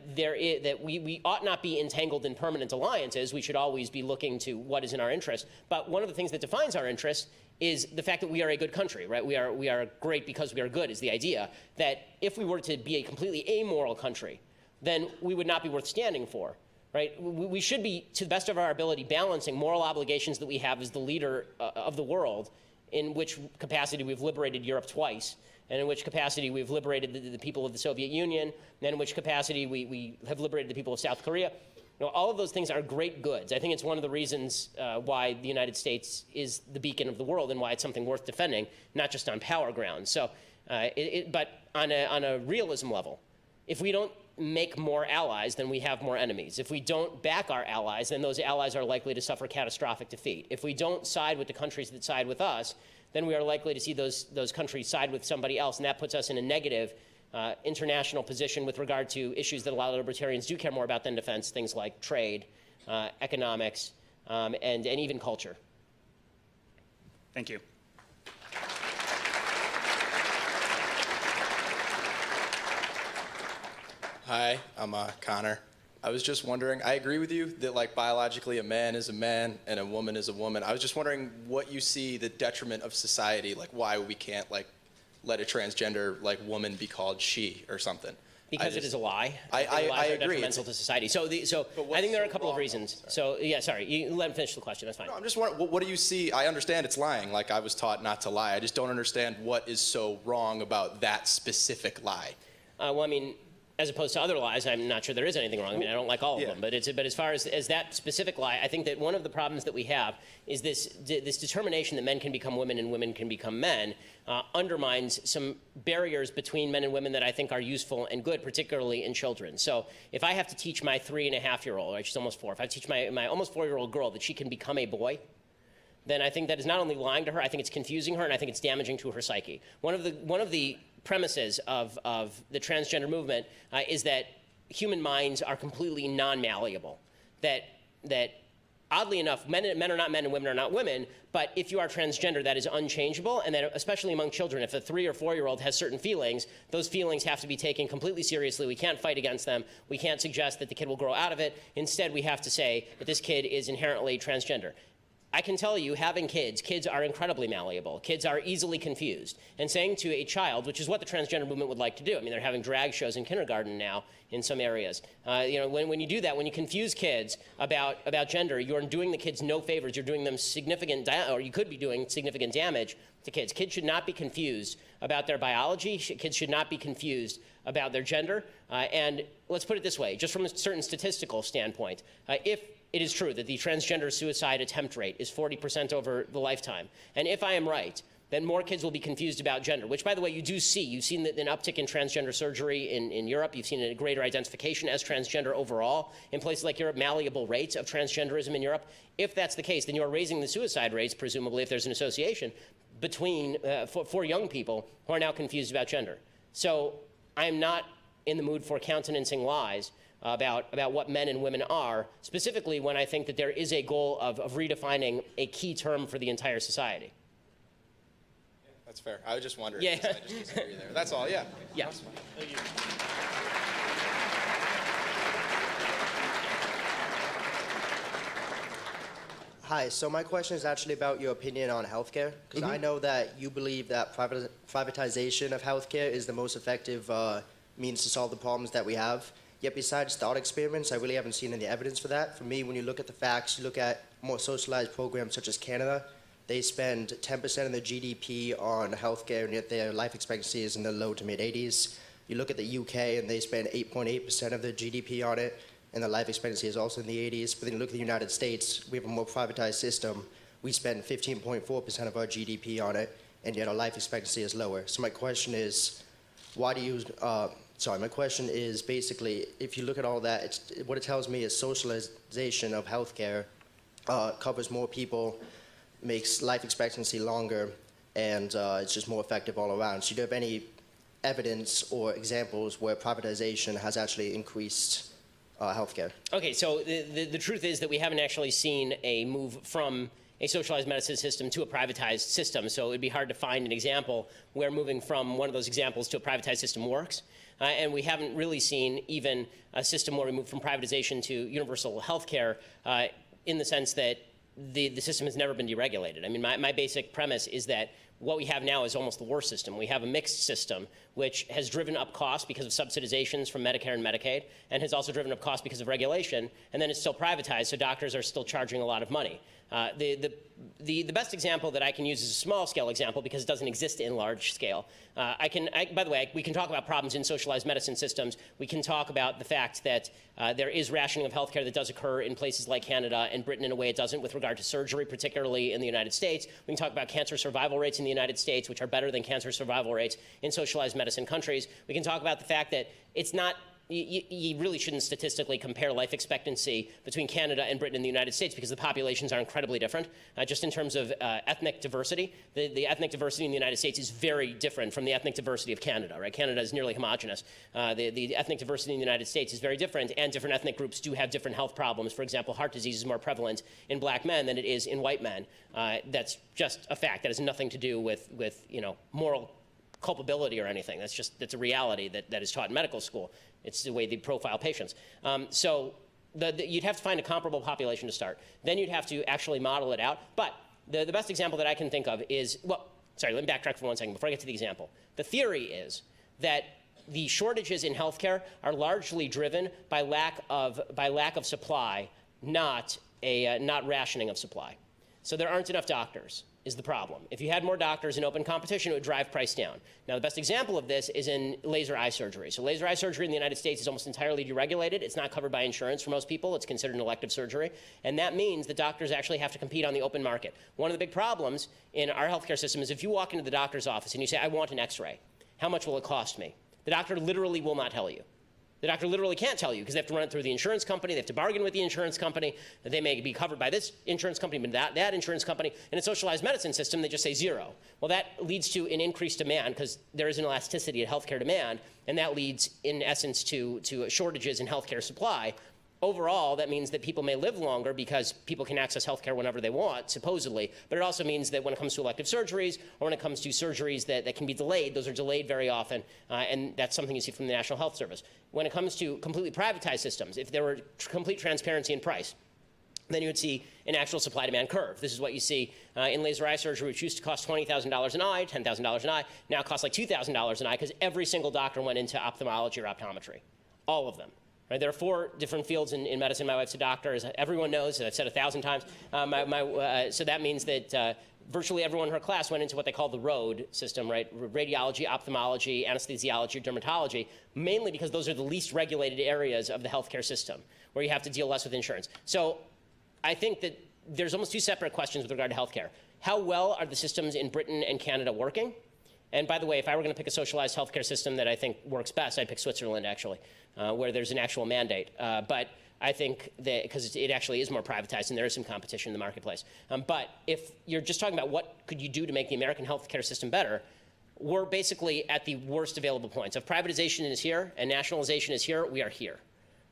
we ought not be entangled in permanent alliances. We should always be looking to what is in our interest. But one of the things that defines our interest is the fact that we are a good country, right? We are great because we are good is the idea that if we were to be a completely amoral country, then we would not be worth standing for. Right? We should be, to the best of our ability, balancing moral obligations that we have as the leader of the world, in which capacity we've liberated Europe twice, and in which capacity we've liberated the people of the Soviet Union, and in which capacity we have liberated the people of South Korea. You know, all of those things are great goods. I think it's one of the reasons why the United States is the beacon of the world and why it's something worth defending, not just on power grounds. So, but on a realism level, if we don't make more allies, then we have more enemies. If we don't back our allies, then those allies are likely to suffer catastrophic defeat. If we don't side with the countries that side with us, then we are likely to see those countries side with somebody else, and that puts us in a negative international position with regard to issues that a lot of libertarians do care more about than defense, things like trade, economics, and even culture. Thank you. Hi, I'm Connor. I was just wondering, I agree with you that like biologically a man is a man and a woman is a woman. I was just wondering what you see the detriment of society, like why we can't like let a transgender like woman be called she or something. Because it is a lie. I lies are agree. detrimental to society. So I think there are a couple of reasons. So yeah, sorry, you let him finish the question. That's fine. No, I'm just wondering, what do you see? I understand it's lying. Like I was taught not to lie. I just don't understand what is so wrong about that specific lie. Well, I mean, as opposed to other lies, I'm not sure there is anything wrong. I mean, I don't like all of them. But as far as that specific lie, I think that one of the problems that we have is this determination that men can become women and women can become men undermines some barriers between men and women that I think are useful and good, particularly in children. So if I have to teach my 3.5-year-old, right, she's almost 4, if I teach my almost 4-year-old girl that she can become a boy, then I think that is not only lying to her, I think it's confusing her, and I think it's damaging to her psyche. One of the premises of the transgender movement is that human minds are completely non-malleable. That oddly enough, men are not men and women are not women, but if you are transgender, that is unchangeable, and that especially among children, if a 3 or 4-year-old has certain feelings, those feelings have to be taken completely seriously. We can't fight against them. We can't suggest that the kid will grow out of it. Instead, we have to say that this kid is inherently transgender. I can tell you, having kids are incredibly malleable. Kids are easily confused. And saying to a child, which is what the transgender movement would like to do, I mean, they're having drag shows in kindergarten now in some areas. When you do that, when you confuse kids about gender, you're doing the kids no favors. You're doing them or you could be doing significant damage to kids. Kids should not be confused about their biology. Kids should not be confused about their gender. And let's put it this way, just from a certain statistical standpoint, if it is true that the transgender suicide attempt rate is 40% over the lifetime. And if I am right, then more kids will be confused about gender, which, by the way, you do see. You've seen an uptick in transgender surgery in Europe. You've seen a greater identification as transgender overall. In places like Europe, malleable rates of transgenderism in Europe. If that's the case, then you are raising the suicide rates, presumably, if there's an association, between for young people who are now confused about gender. So I'm not in the mood for countenancing lies about what men and women are, specifically when I think that there is a goal of redefining a key term for the entire society. That's fair. I was just wondering. Yeah. I just disagree there. That's all, yeah. Yeah. Thank you. Hi, so my question is actually about your opinion on healthcare, because I know that you believe that privatization of healthcare is the most effective means to solve the problems that we have. Yet besides thought experiments, I really haven't seen any evidence for that. For me, when you look at the facts, you look at more socialized programs such as Canada, they spend 10% of their GDP on healthcare, and yet their life expectancy is in the low to mid 80s. You look at the UK, and they spend 8.8% of their GDP on it, and the life expectancy is also in the 80s. But then you look at the United States, we have a more privatized system. We spend 15.4% of our GDP on it, and yet our life expectancy is lower. So my question is, why do you, my question is basically, if you look at all that, what it tells me is socialization of healthcare covers more people, makes life expectancy longer, and it's just more effective all around. So do you have any evidence or examples where privatization has actually increased healthcare? Okay, so the truth is that we haven't actually seen a move from a socialized medicine system to a privatized system. So it'd be hard to find an example where moving from one of those examples to a privatized system works. And we haven't really seen even a system where we move from privatization to universal health care in the sense that the system has never been deregulated. I mean, my basic premise is that what we have now is almost the worst system. We have a mixed system, which has driven up costs because of subsidizations from Medicare and Medicaid, and has also driven up costs because of regulation, and then it's still privatized, so doctors are still charging a lot of money. The best example that I can use is a small scale example because it doesn't exist in large scale. By the way, we can talk about problems in socialized medicine systems. We can talk about the fact that there is rationing of healthcare that does occur in places like Canada and Britain in a way it doesn't with regard to surgery, particularly in the United States. We can talk about cancer survival rates in the United States, which are better than cancer survival rates in socialized medicine countries. We can talk about the fact that it's not you really shouldn't statistically compare life expectancy between Canada and Britain and the United States because the populations are incredibly different. Just in terms of ethnic diversity, the ethnic diversity in the United States is very different from the ethnic diversity of Canada, right? Canada is nearly homogenous. The ethnic diversity in the United States is very different, and different ethnic groups do have different health problems. For example, heart disease is more prevalent in black men than it is in white men. That's just a fact. That has nothing to do with moral culpability or anything. That's a reality that is taught in medical school. It's the way they profile patients. So you'd have to find a comparable population to start. Then you'd have to actually model it out. But the best example that I can think of is, well, sorry, let me backtrack for 1 second before I get to the example. The theory is that the shortages in healthcare are largely driven by lack of supply, not rationing of supply. So there aren't enough doctors is the problem. If you had more doctors in open competition, it would drive price down. Now, the best example of this is in laser eye surgery. So laser eye surgery in the United States is almost entirely deregulated. It's not covered by insurance for most people. It's considered an elective surgery. And that means that doctors actually have to compete on the open market. One of the big problems in our healthcare system is if you walk into the doctor's office and you say, I want an x-ray, how much will it cost me? The doctor literally will not tell you. The doctor literally can't tell you because they have to run it through the insurance company. They have to bargain with the insurance company. They may be covered by this insurance company, but that insurance company. In a socialized medicine system, they just say zero. Well, that leads to an increased demand because there is an elasticity of healthcare demand, and that leads, in essence, to shortages in healthcare supply. Overall, that means that people may live longer because people can access healthcare whenever they want, supposedly. But it also means that when it comes to elective surgeries or when it comes to surgeries that can be delayed, those are delayed very often, and that's something you see from the National Health Service. When it comes to completely privatized systems, if there were complete transparency in price, then you would see an actual supply-demand curve. This is what you see in laser eye surgery, which used to cost $20,000 an eye, $10,000 an eye, now costs like $2,000 an eye because every single doctor went into ophthalmology or optometry, all of them. Right? There are 4 different fields in medicine. My wife's a doctor, as everyone knows, I've said 1,000 times. So that means that virtually everyone in her class went into what they call the ROAD system, right? Radiology, ophthalmology, anesthesiology, dermatology, mainly because those are the least regulated areas of the healthcare system, where you have to deal less with insurance. So I think that there's almost 2 separate questions with regard to healthcare. How well are the systems in Britain and Canada working? And by the way, if I were going to pick a socialized healthcare system that I think works best, I'd pick Switzerland, actually, where there's an actual mandate. But I think that because it actually is more privatized and there is some competition in the marketplace. But if you're just talking about what could you do to make the American healthcare system better, we're basically at the worst available points. If privatization is here and nationalization is here, we are here.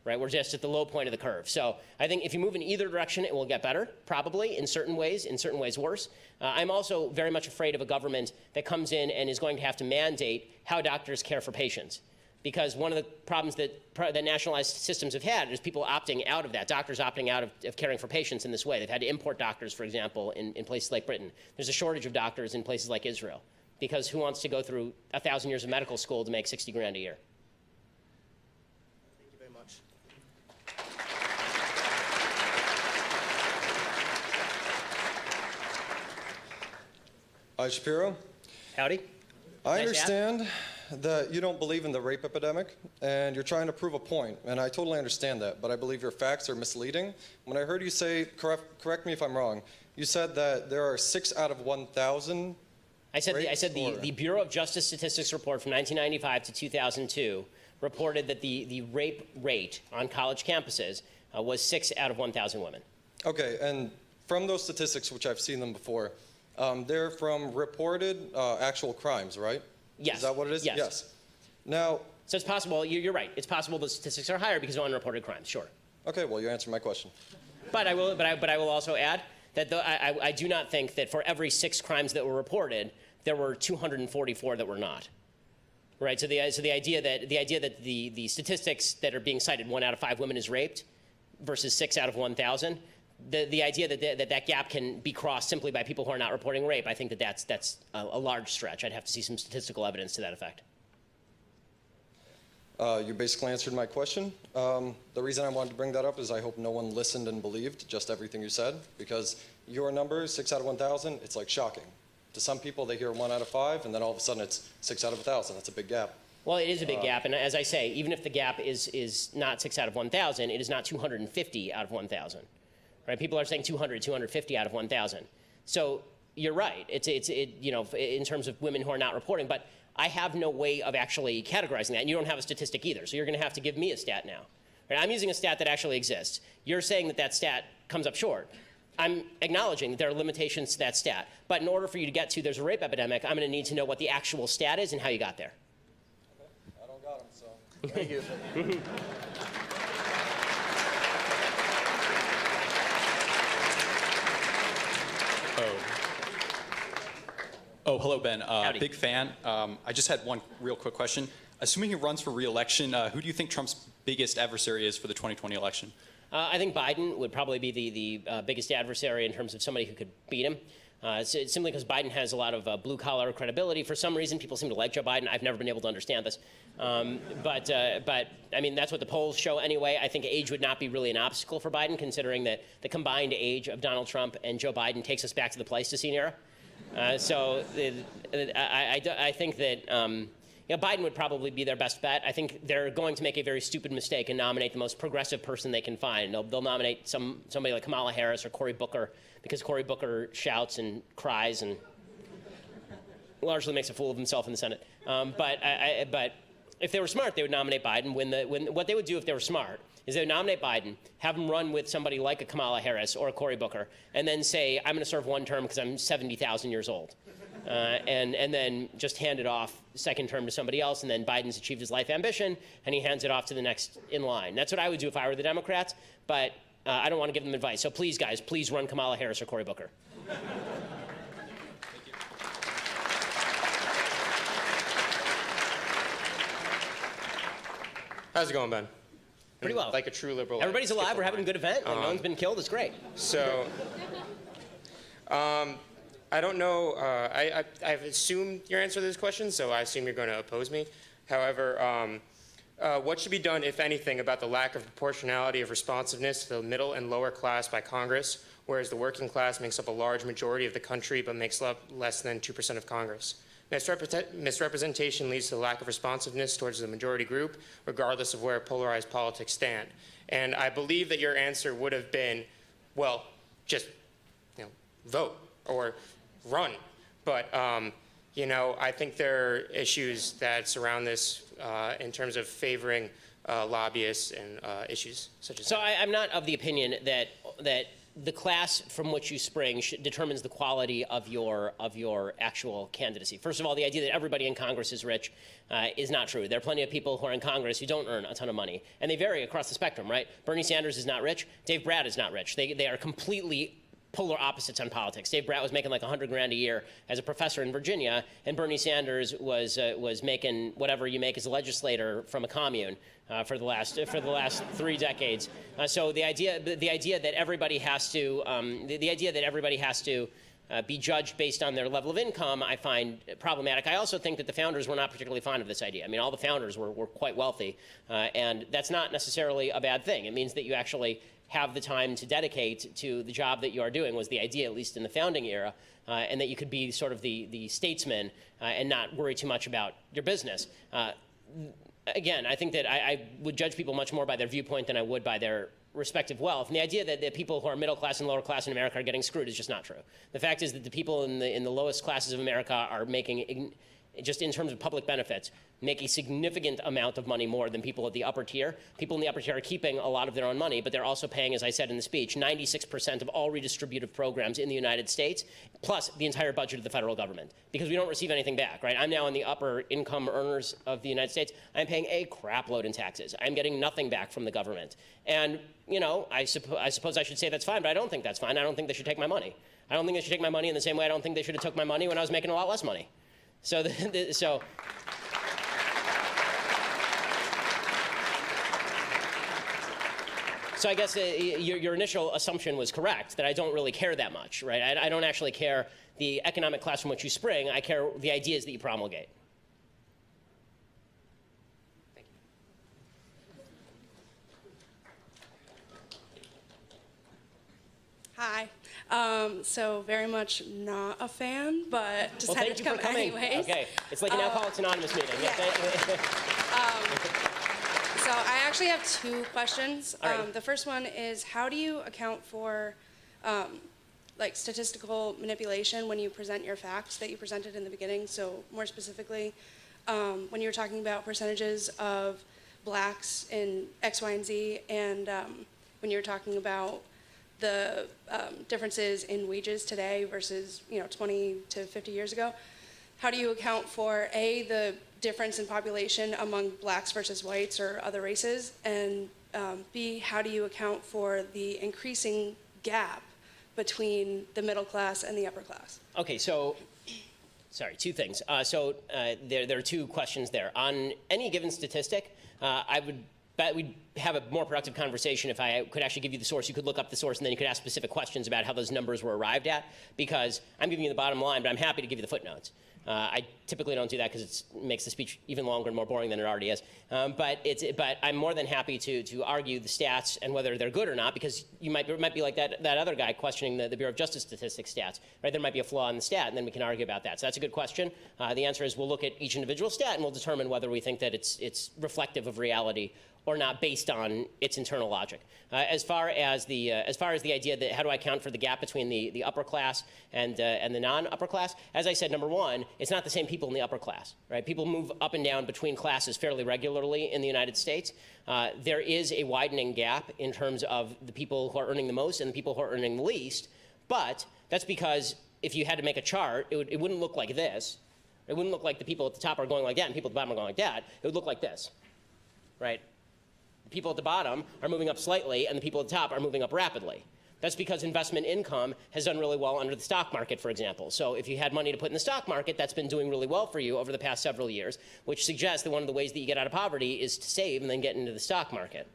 Right? We're just at the low point of the curve. So I think if you move in either direction, it will get better, probably, in certain ways worse. I'm also very much afraid of a government that comes in and is going to have to mandate how doctors care for patients. Because one of the problems that nationalized systems have had is people opting out of that, doctors opting out of caring for patients in this way. They've had to import doctors, for example, in places like Britain. There's a shortage of doctors in places like Israel, because who wants to go through 1,000 years of medical school to make 60 grand a year? Thank you very much. Hi, Shapiro. Howdy. I Nice understand that you don't believe in the rape epidemic, and you're trying to prove a point, and I totally understand that, but I believe your facts are misleading. When I heard you say, correct me if I'm wrong, you said that there are 6 out of 1,000 I said the Bureau of Justice Statistics report from 1995 to 2002 reported that the rape rate on college campuses was 6 out of 1,000 women. Okay, and from those statistics, which I've seen them before, they're from reported actual crimes, right? Yes. Is that what it is? Yes. Now, so it's possible, you're right, it's possible the statistics are higher because of unreported crimes, sure. okay, well, you answered my question. But I will also add that I do not think that for every 6 crimes that were reported, there were 244 that were not. Right. So the idea that the statistics that are being cited, 1 out of 5 women is raped, versus 6 out of 1,000. The idea that gap can be crossed simply by people who are not reporting rape, I think that's a large stretch. I'd have to see some statistical evidence to that effect. You basically answered my question. The reason I wanted to bring that up is I hope no one listened and believed just everything you said, because your number, 6 out of 1,000, it's like shocking. To some people, they hear 1 out of 5, and then all of a sudden it's 6 out of 1,000. That's a big gap. Well, it is a big gap, and as I say, even if the gap is not 6 out of 1,000, it is not 250 out of 1,000. Right? People are saying 200, 250 out of 1,000. So you're right. It's in terms of women who are not reporting, but I have no way of actually categorizing that, and you don't have a statistic either. So you're going to have to give me a stat now. Right? I'm using a stat that actually exists. You're saying that stat comes up short. I'm acknowledging that there are limitations to that stat. But in order for you to get to there's a rape epidemic, I'm going to need to know what the actual stat is and how you got there. Okay. I don't got them, so thank you. Oh, hello, Ben. Big fan. I just had one real quick question. Assuming he runs for re-election, who do you think Trump's biggest adversary is for the 2020 election? I think Biden would probably be the biggest adversary in terms of somebody who could beat him. It's simply because Biden has a lot of blue-collar credibility. For some reason, people seem to like Joe Biden. I've never been able to understand this. But I mean, that's what the polls show anyway. I think age would not be really an obstacle for Biden, considering that the combined age of Donald Trump and Joe Biden takes us back to the Pleistocene era. So I think that Biden would probably be their best bet. I think they're going to make a very stupid mistake and nominate the most progressive person they can find. They'll nominate somebody like Kamala Harris or Cory Booker, because Cory Booker shouts and cries and largely makes a fool of himself in the Senate. But if they were smart, they would nominate Biden. What they would do if they were smart is they would nominate Biden, have him run with somebody like a Kamala Harris or a Cory Booker, and then say, I'm going to serve 1 term because I'm 70,000 years old. And then just hand it off second term to somebody else, and then Biden's achieved his life ambition, and he hands it off to the next in line. That's what I would do if I were the Democrats, but I don't want to give them advice. So please, guys, please run Kamala Harris or Cory Booker. How's it going, Ben? Pretty well. Like a true liberal. Everybody's alive. We're having a good event. Like, no one's been killed. It's great. So, I don't know. I've assumed your answer to this question, so I assume you're going to oppose me. However, what should be done, if anything, about the lack of proportionality of responsiveness to the middle and lower class by Congress, whereas the working class makes up a large majority of the country but makes up less than 2% of Congress? Misrepresentation leads to the lack of responsiveness towards the majority group, regardless of where polarized politics stand. And I believe that your answer would have been, well, just vote or run. But I think there are issues that surround this in terms of favoring lobbyists and issues such as. So I'm not of the opinion that the class from which you spring determines the quality of your actual candidacy. First of all, the idea that everybody in Congress is rich is not true. There are plenty of people who are in Congress who don't earn a ton of money, and they vary across the spectrum, right? Bernie Sanders is not rich. Dave Brad is not rich. They are completely polar opposites on politics. Dave Bratt was making like $100,000 a year as a professor in Virginia, and Bernie Sanders was making whatever you make as a legislator from a commune for the last 3 decades. So the idea that everybody has to be judged based on their level of income, I find problematic. I also think that the founders were not particularly fond of this idea. I mean, all the founders were quite wealthy, and that's not necessarily a bad thing. It means that you actually have the time to dedicate to the job that you are doing, was the idea, at least in the founding era, and that you could be sort of the statesman and not worry too much about your business. Again, I think that I would judge people much more by their viewpoint than I would by their respective wealth. And the idea that people who are middle class and lower class in America are getting screwed is just not true. The fact is that the people in the lowest classes of America are making, just in terms of public benefits, make a significant amount of money more than people at the upper tier. People in the upper tier are keeping a lot of their own money, but they're also paying, as I said in the speech, 96% of all redistributive programs in the United States, plus the entire budget of the federal government, because we don't receive anything back, right? I'm now in the upper income earners of the United States. I'm paying a crap load in taxes. I'm getting nothing back from the government. And, you know, I suppose I should say that's fine, but I don't think that's fine. I don't think they should take my money. I don't think they should take my money in the same way I don't think they should have took my money when I was making a lot less money. So, So I guess your initial assumption was correct, that I don't really care that much, right? I don't actually care the economic class from which you spring. I care the ideas that you promulgate. Thank you. Hi. So very much not a fan, but decided to come anyways. Okay, it's like an Alcoholics Anonymous meeting. Yeah. So I actually have 2 questions. All right. The first one is, how do you account for like statistical manipulation when you present your facts that you presented in the beginning? So more specifically, when you were talking about percentages of blacks in X, Y, and Z, and when you were talking about the differences in wages today versus 20 to 50 years ago, how do you account for A, the difference in population among blacks versus whites or other races, and B, how do you account for the increasing gap between the middle class and the upper class? Okay, so, sorry, 2 things. There are 2 questions there. On any given statistic, I would bet we'd have a more productive conversation if I could actually give you the source. You could look up the source, and then you could ask specific questions about how those numbers were arrived at, because I'm giving you the bottom line, but I'm happy to give you the footnotes. I typically don't do that because it makes the speech even longer and more boring than it already is. But I'm more than happy to argue the stats and whether they're good or not, because it might be like that other guy questioning the Bureau of Justice Statistics stats, right? There might be a flaw in the stat, and then we can argue about that. So that's a good question. The answer is we'll look at each individual stat and we'll determine whether we think that it's reflective of reality or not based on its internal logic. As far as the idea that how do I account for the gap between the upper class and the non-upper class, as I said, number one, it's not the same people in the upper class, right? People move up and down between classes fairly regularly in the United States. There is a widening gap in terms of the people who are earning the most and the people who are earning the least, but that's because if you had to make a chart, it wouldn't look like this. It wouldn't look like the people at the top are going like that and people at the bottom are going like that. It would look like this, right? People at the bottom are moving up slightly, and the people at the top are moving up rapidly. That's because investment income has done really well under the stock market, for example. So if you had money to put in the stock market, that's been doing really well for you over the past several years, which suggests that one of the ways that you get out of poverty is to save and then get into the stock market.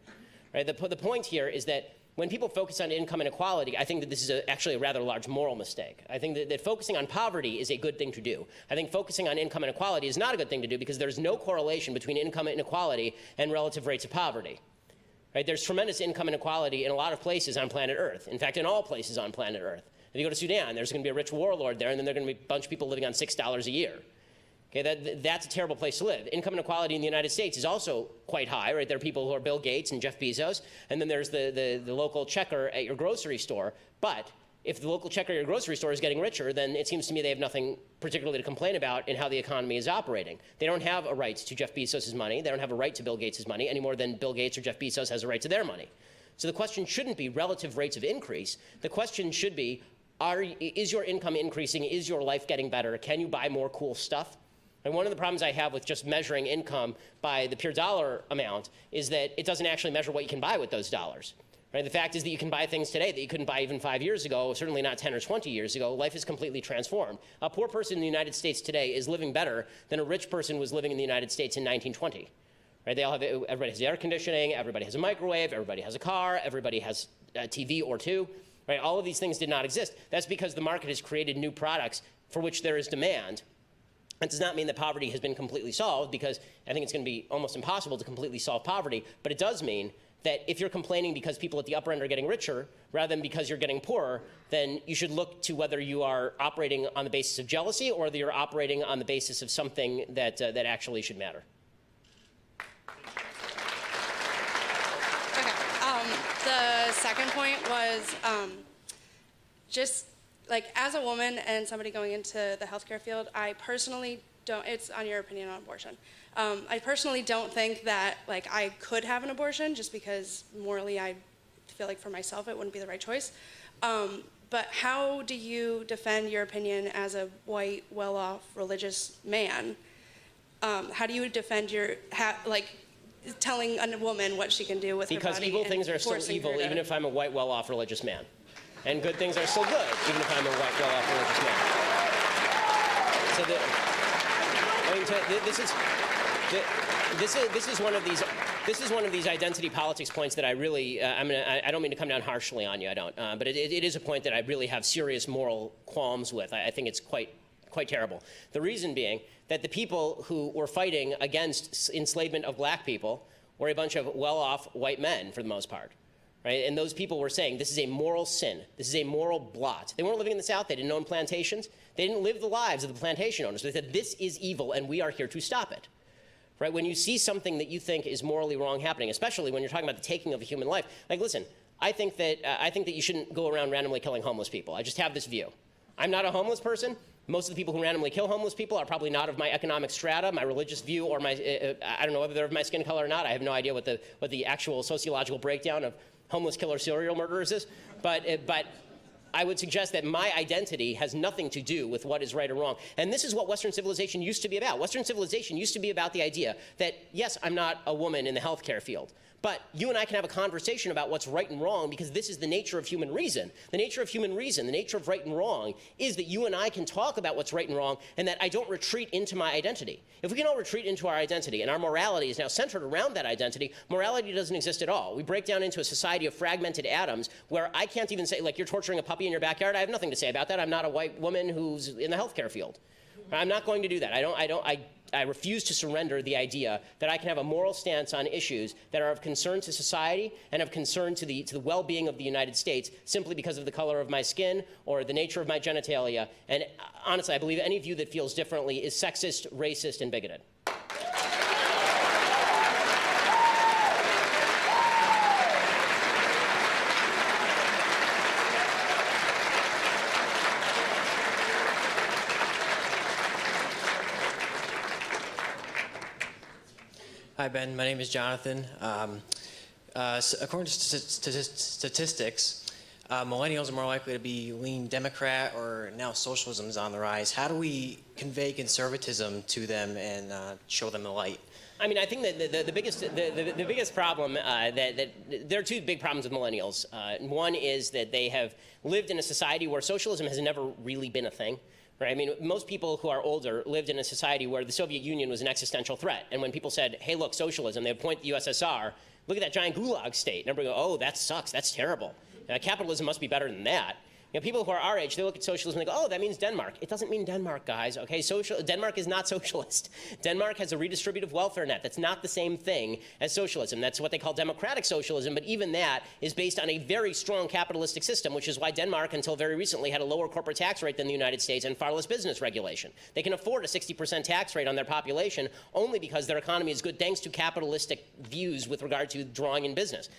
Right? The point here is that when people focus on income inequality, I think that this is actually a rather large moral mistake. I think that focusing on poverty is a good thing to do. I think focusing on income inequality is not a good thing to do because there's no correlation between income inequality and relative rates of poverty. Right? There's tremendous income inequality in a lot of places on planet Earth. In fact, in all places on planet Earth. If you go to Sudan, there's going to be a rich warlord there, and then there are going to be a bunch of people living on $6 a year. Okay, that's a terrible place to live. Income inequality in the United States is also quite high, right? There are people who are Bill Gates and Jeff Bezos, and then there's the local checker at your grocery store. But if the local checker at your grocery store is getting richer, then it seems to me they have nothing particularly to complain about in how the economy is operating. They don't have a right to Jeff Bezos' money. They don't have a right to Bill Gates' money any more than Bill Gates or Jeff Bezos has a right to their money. So the question shouldn't be relative rates of increase. The question should be, is your income increasing? Is your life getting better? Can you buy more cool stuff? And one of the problems I have with just measuring income by the pure dollar amount is that it doesn't actually measure what you can buy with those dollars. Right? The fact is that you can buy things today that you couldn't buy even 5 years ago, certainly not 10 or 20 years ago. Life is completely transformed. A poor person in the United States today is living better than a rich person was living in the United States in 1920. Right? Everybody has air conditioning, everybody has a microwave, everybody has a car, everybody has a TV or two. Right? All of these things did not exist. That's because the market has created new products for which there is demand. That does not mean that poverty has been completely solved, because I think it's going to be almost impossible to completely solve poverty, but it does mean that if you're complaining because people at the upper end are getting richer rather than because you're getting poorer, then you should look to whether you are operating on the basis of jealousy or whether you're operating on the basis of something that, that actually should matter. Okay. The second point was just like, as a woman and somebody going into the healthcare field, I personally don't, it's on your opinion on abortion. I personally don't think that like I could have an abortion, just because morally I feel like for myself it wouldn't be the right choice. But how do you defend your opinion as a white, well-off, religious man? How do you defend your, like, telling a woman what she can do with her body? Because evil things are still evil, even if I'm a white, well-off, religious man. And good things are still good, even if I'm a white, well-off, religious man. So this is one of these. This is one of these identity politics points that I really. I don't mean to come down harshly on you. I don't. But it is a point that I really have serious moral qualms with. I think it's quite terrible. The reason being that the people who were fighting against enslavement of black people were a bunch of well-off white men, for the most part. Right? And those people were saying, this is a moral sin. This is a moral blot. They weren't living in the South. They didn't own plantations. They didn't live the lives of the plantation owners. They said, this is evil, and we are here to stop it. Right? When you see something that you think is morally wrong happening, especially when you're talking about the taking of a human life, like, listen, I think that you shouldn't go around randomly killing homeless people. I just have this view. I'm not a homeless person. Most of the people who randomly kill homeless people are probably not of my economic strata, my religious view, or my, I don't know whether they're of my skin color or not. I have no idea what the actual sociological breakdown of homeless killer serial murderers is. But I would suggest that my identity has nothing to do with what is right or wrong. And this is what Western civilization used to be about. Western civilization used to be about the idea that, yes, I'm not a woman in the healthcare field, but you and I can have a conversation about what's right and wrong, because this is the nature of human reason. The nature of human reason, the nature of right and wrong, is that you and I can talk about what's right and wrong, and that I don't retreat into my identity. If we can all retreat into our identity, and our morality is now centered around that identity, morality doesn't exist at all. We break down into a society of fragmented atoms where I can't even say, like, you're torturing a puppy in your backyard. I have nothing to say about that. I'm not a white woman who's in the healthcare field. I'm not going to do that. I refuse to surrender the idea that I can have a moral stance on issues that are of concern to society and of concern to the well-being of the United States simply because of the color of my skin or the nature of my genitalia. And honestly, I believe any view that feels differently is sexist, racist, and bigoted. Hi, Ben. My name is Jonathan. According to statistics, millennials are more likely to be lean Democrat, or now socialism is on the rise. How do we convey conservatism to them and show them the light? I mean, I think that the biggest problem, there are two big problems with millennials. One is that they have lived in a society where socialism has never really been a thing. Right? I mean, most people who are older lived in a society where the Soviet Union was an existential threat. And when people said, hey, look, socialism, they would point to the USSR, look at that giant gulag state. And everybody go, oh, that sucks, that's terrible. Capitalism must be better than that. You know, people who are our age, they look at socialism and they go, oh, that means Denmark. It doesn't mean Denmark, guys, okay? Denmark is not socialist. Denmark has a redistributive welfare net. That's not the same thing as socialism. That's what they call democratic socialism, but even that is based on a very strong capitalistic system, which is why Denmark, until very recently, had a lower corporate tax rate than the United States and far less business regulation. They can afford a 60% tax rate on their population only because their economy is good thanks to capitalistic views with regard to drawing in business.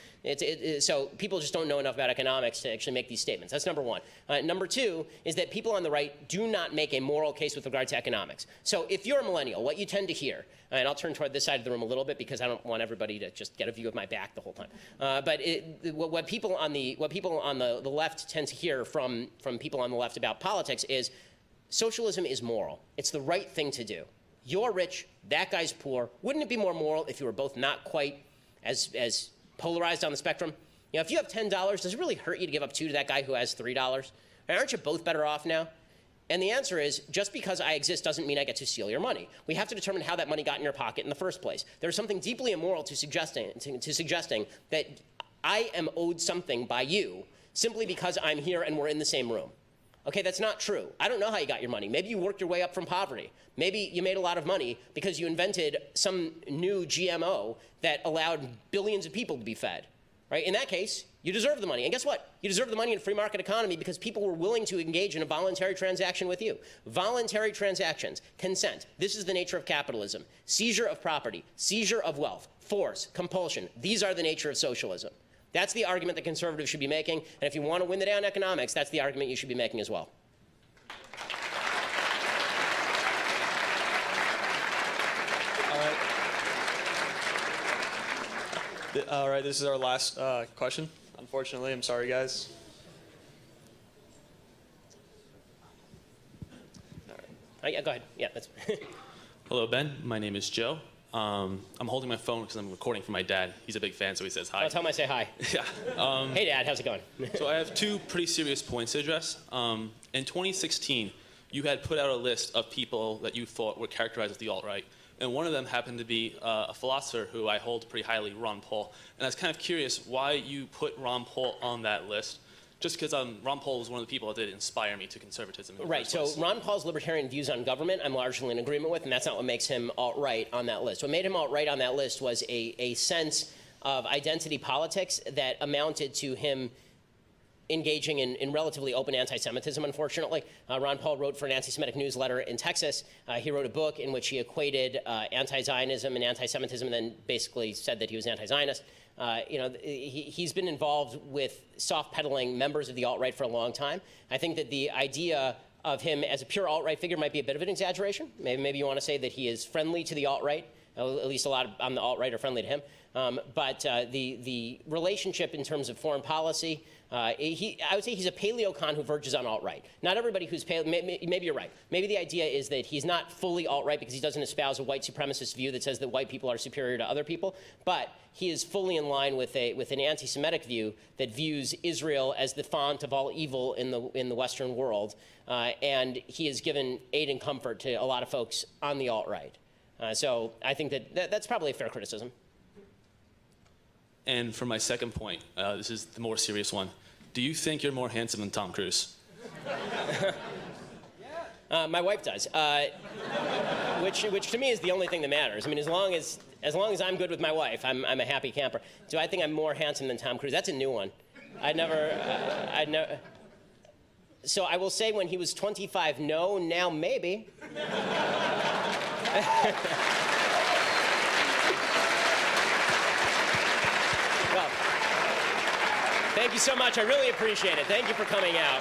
So people just don't know enough about economics to actually make these statements. That's number one. Number two is that people on the right do not make a moral case with regard to economics. So if you're a millennial, what you tend to hear, and I'll turn toward this side of the room a little bit because I don't want everybody to just get a view of my back the whole time. But what people on the left tend to hear from people on the left about politics is socialism is moral. It's the right thing to do. You're rich, that guy's poor. Wouldn't it be more moral if you were both not quite as polarized on the spectrum? You know, if you have $10, does it really hurt you to give up 2 to that guy who has $3? And aren't you both better off now? And the answer is, just because I exist doesn't mean I get to steal your money. We have to determine how that money got in your pocket in the first place. There's something deeply immoral to suggesting that I am owed something by you simply because I'm here and we're in the same room. Okay, that's not true. I don't know how you got your money. Maybe you worked your way up from poverty. Maybe you made a lot of money because you invented some new GMO that allowed billions of people to be fed. Right? In that case, you deserve the money. And guess what? You deserve the money in a free market economy because people were willing to engage in a voluntary transaction with you. Voluntary transactions, consent. This is the nature of capitalism. Seizure of property, seizure of wealth, force, compulsion. These are the nature of socialism. That's the argument that conservatives should be making. And if you want to win the day on economics, that's the argument you should be making as well. All right, this is our last question. Unfortunately, I'm sorry, guys. Yeah, go ahead. Yeah, that's. Hello, Ben. My name is Joe. I'm holding my phone because I'm recording for my dad. He's a big fan, so he says hi. Oh, tell him I say hi. Yeah. Hey, Dad. How's it going? So I have 2 pretty serious points to address. In 2016, you had put out a list of people that you thought were characterized as the alt-right. And one of them happened to be a philosopher who I hold pretty highly, Ron Paul. And I was kind of curious why you put Ron Paul on that list, just because Ron Paul was one of the people that did inspire me to conservatism. Right, so Ron Paul's libertarian views on government I'm largely in agreement with, and that's not what makes him alt-right on that list. What made him alt-right on that list was a sense of identity politics that amounted to him engaging in relatively open anti-Semitism, unfortunately. Ron Paul wrote for an anti-Semitic newsletter in Texas. He wrote a book in which he equated anti-Zionism and anti-Semitism and then basically said that he was anti-Zionist. He's been involved with soft-pedaling members of the alt-right for a long time. I think that the idea of him as a pure alt-right figure might be a bit of an exaggeration. Maybe you want to say that he is friendly to the alt-right. At least a lot on the alt-right are friendly to him. But the relationship in terms of foreign policy, I would say he's a paleocon who verges on alt-right. Not everybody who's maybe you're right. Maybe the idea is that he's not fully alt-right because he doesn't espouse a white supremacist view that says that white people are superior to other people, but he is fully in line with an anti-Semitic view that views Israel as the font of all evil in the Western world, and he has given aid and comfort to a lot of folks on the alt-right. So I think that's probably a fair criticism. And for my second point, this is the more serious one. Do you think you're more handsome than Tom Cruise? My wife does, which to me is the only thing that matters. I mean, as long as I'm good with my wife, I'm a happy camper. Do I think I'm more handsome than Tom Cruise? That's a new one. I'd never. So I will say when he was 25, no. Now maybe. Well, thank you so much. I really appreciate it. Thank you for coming out.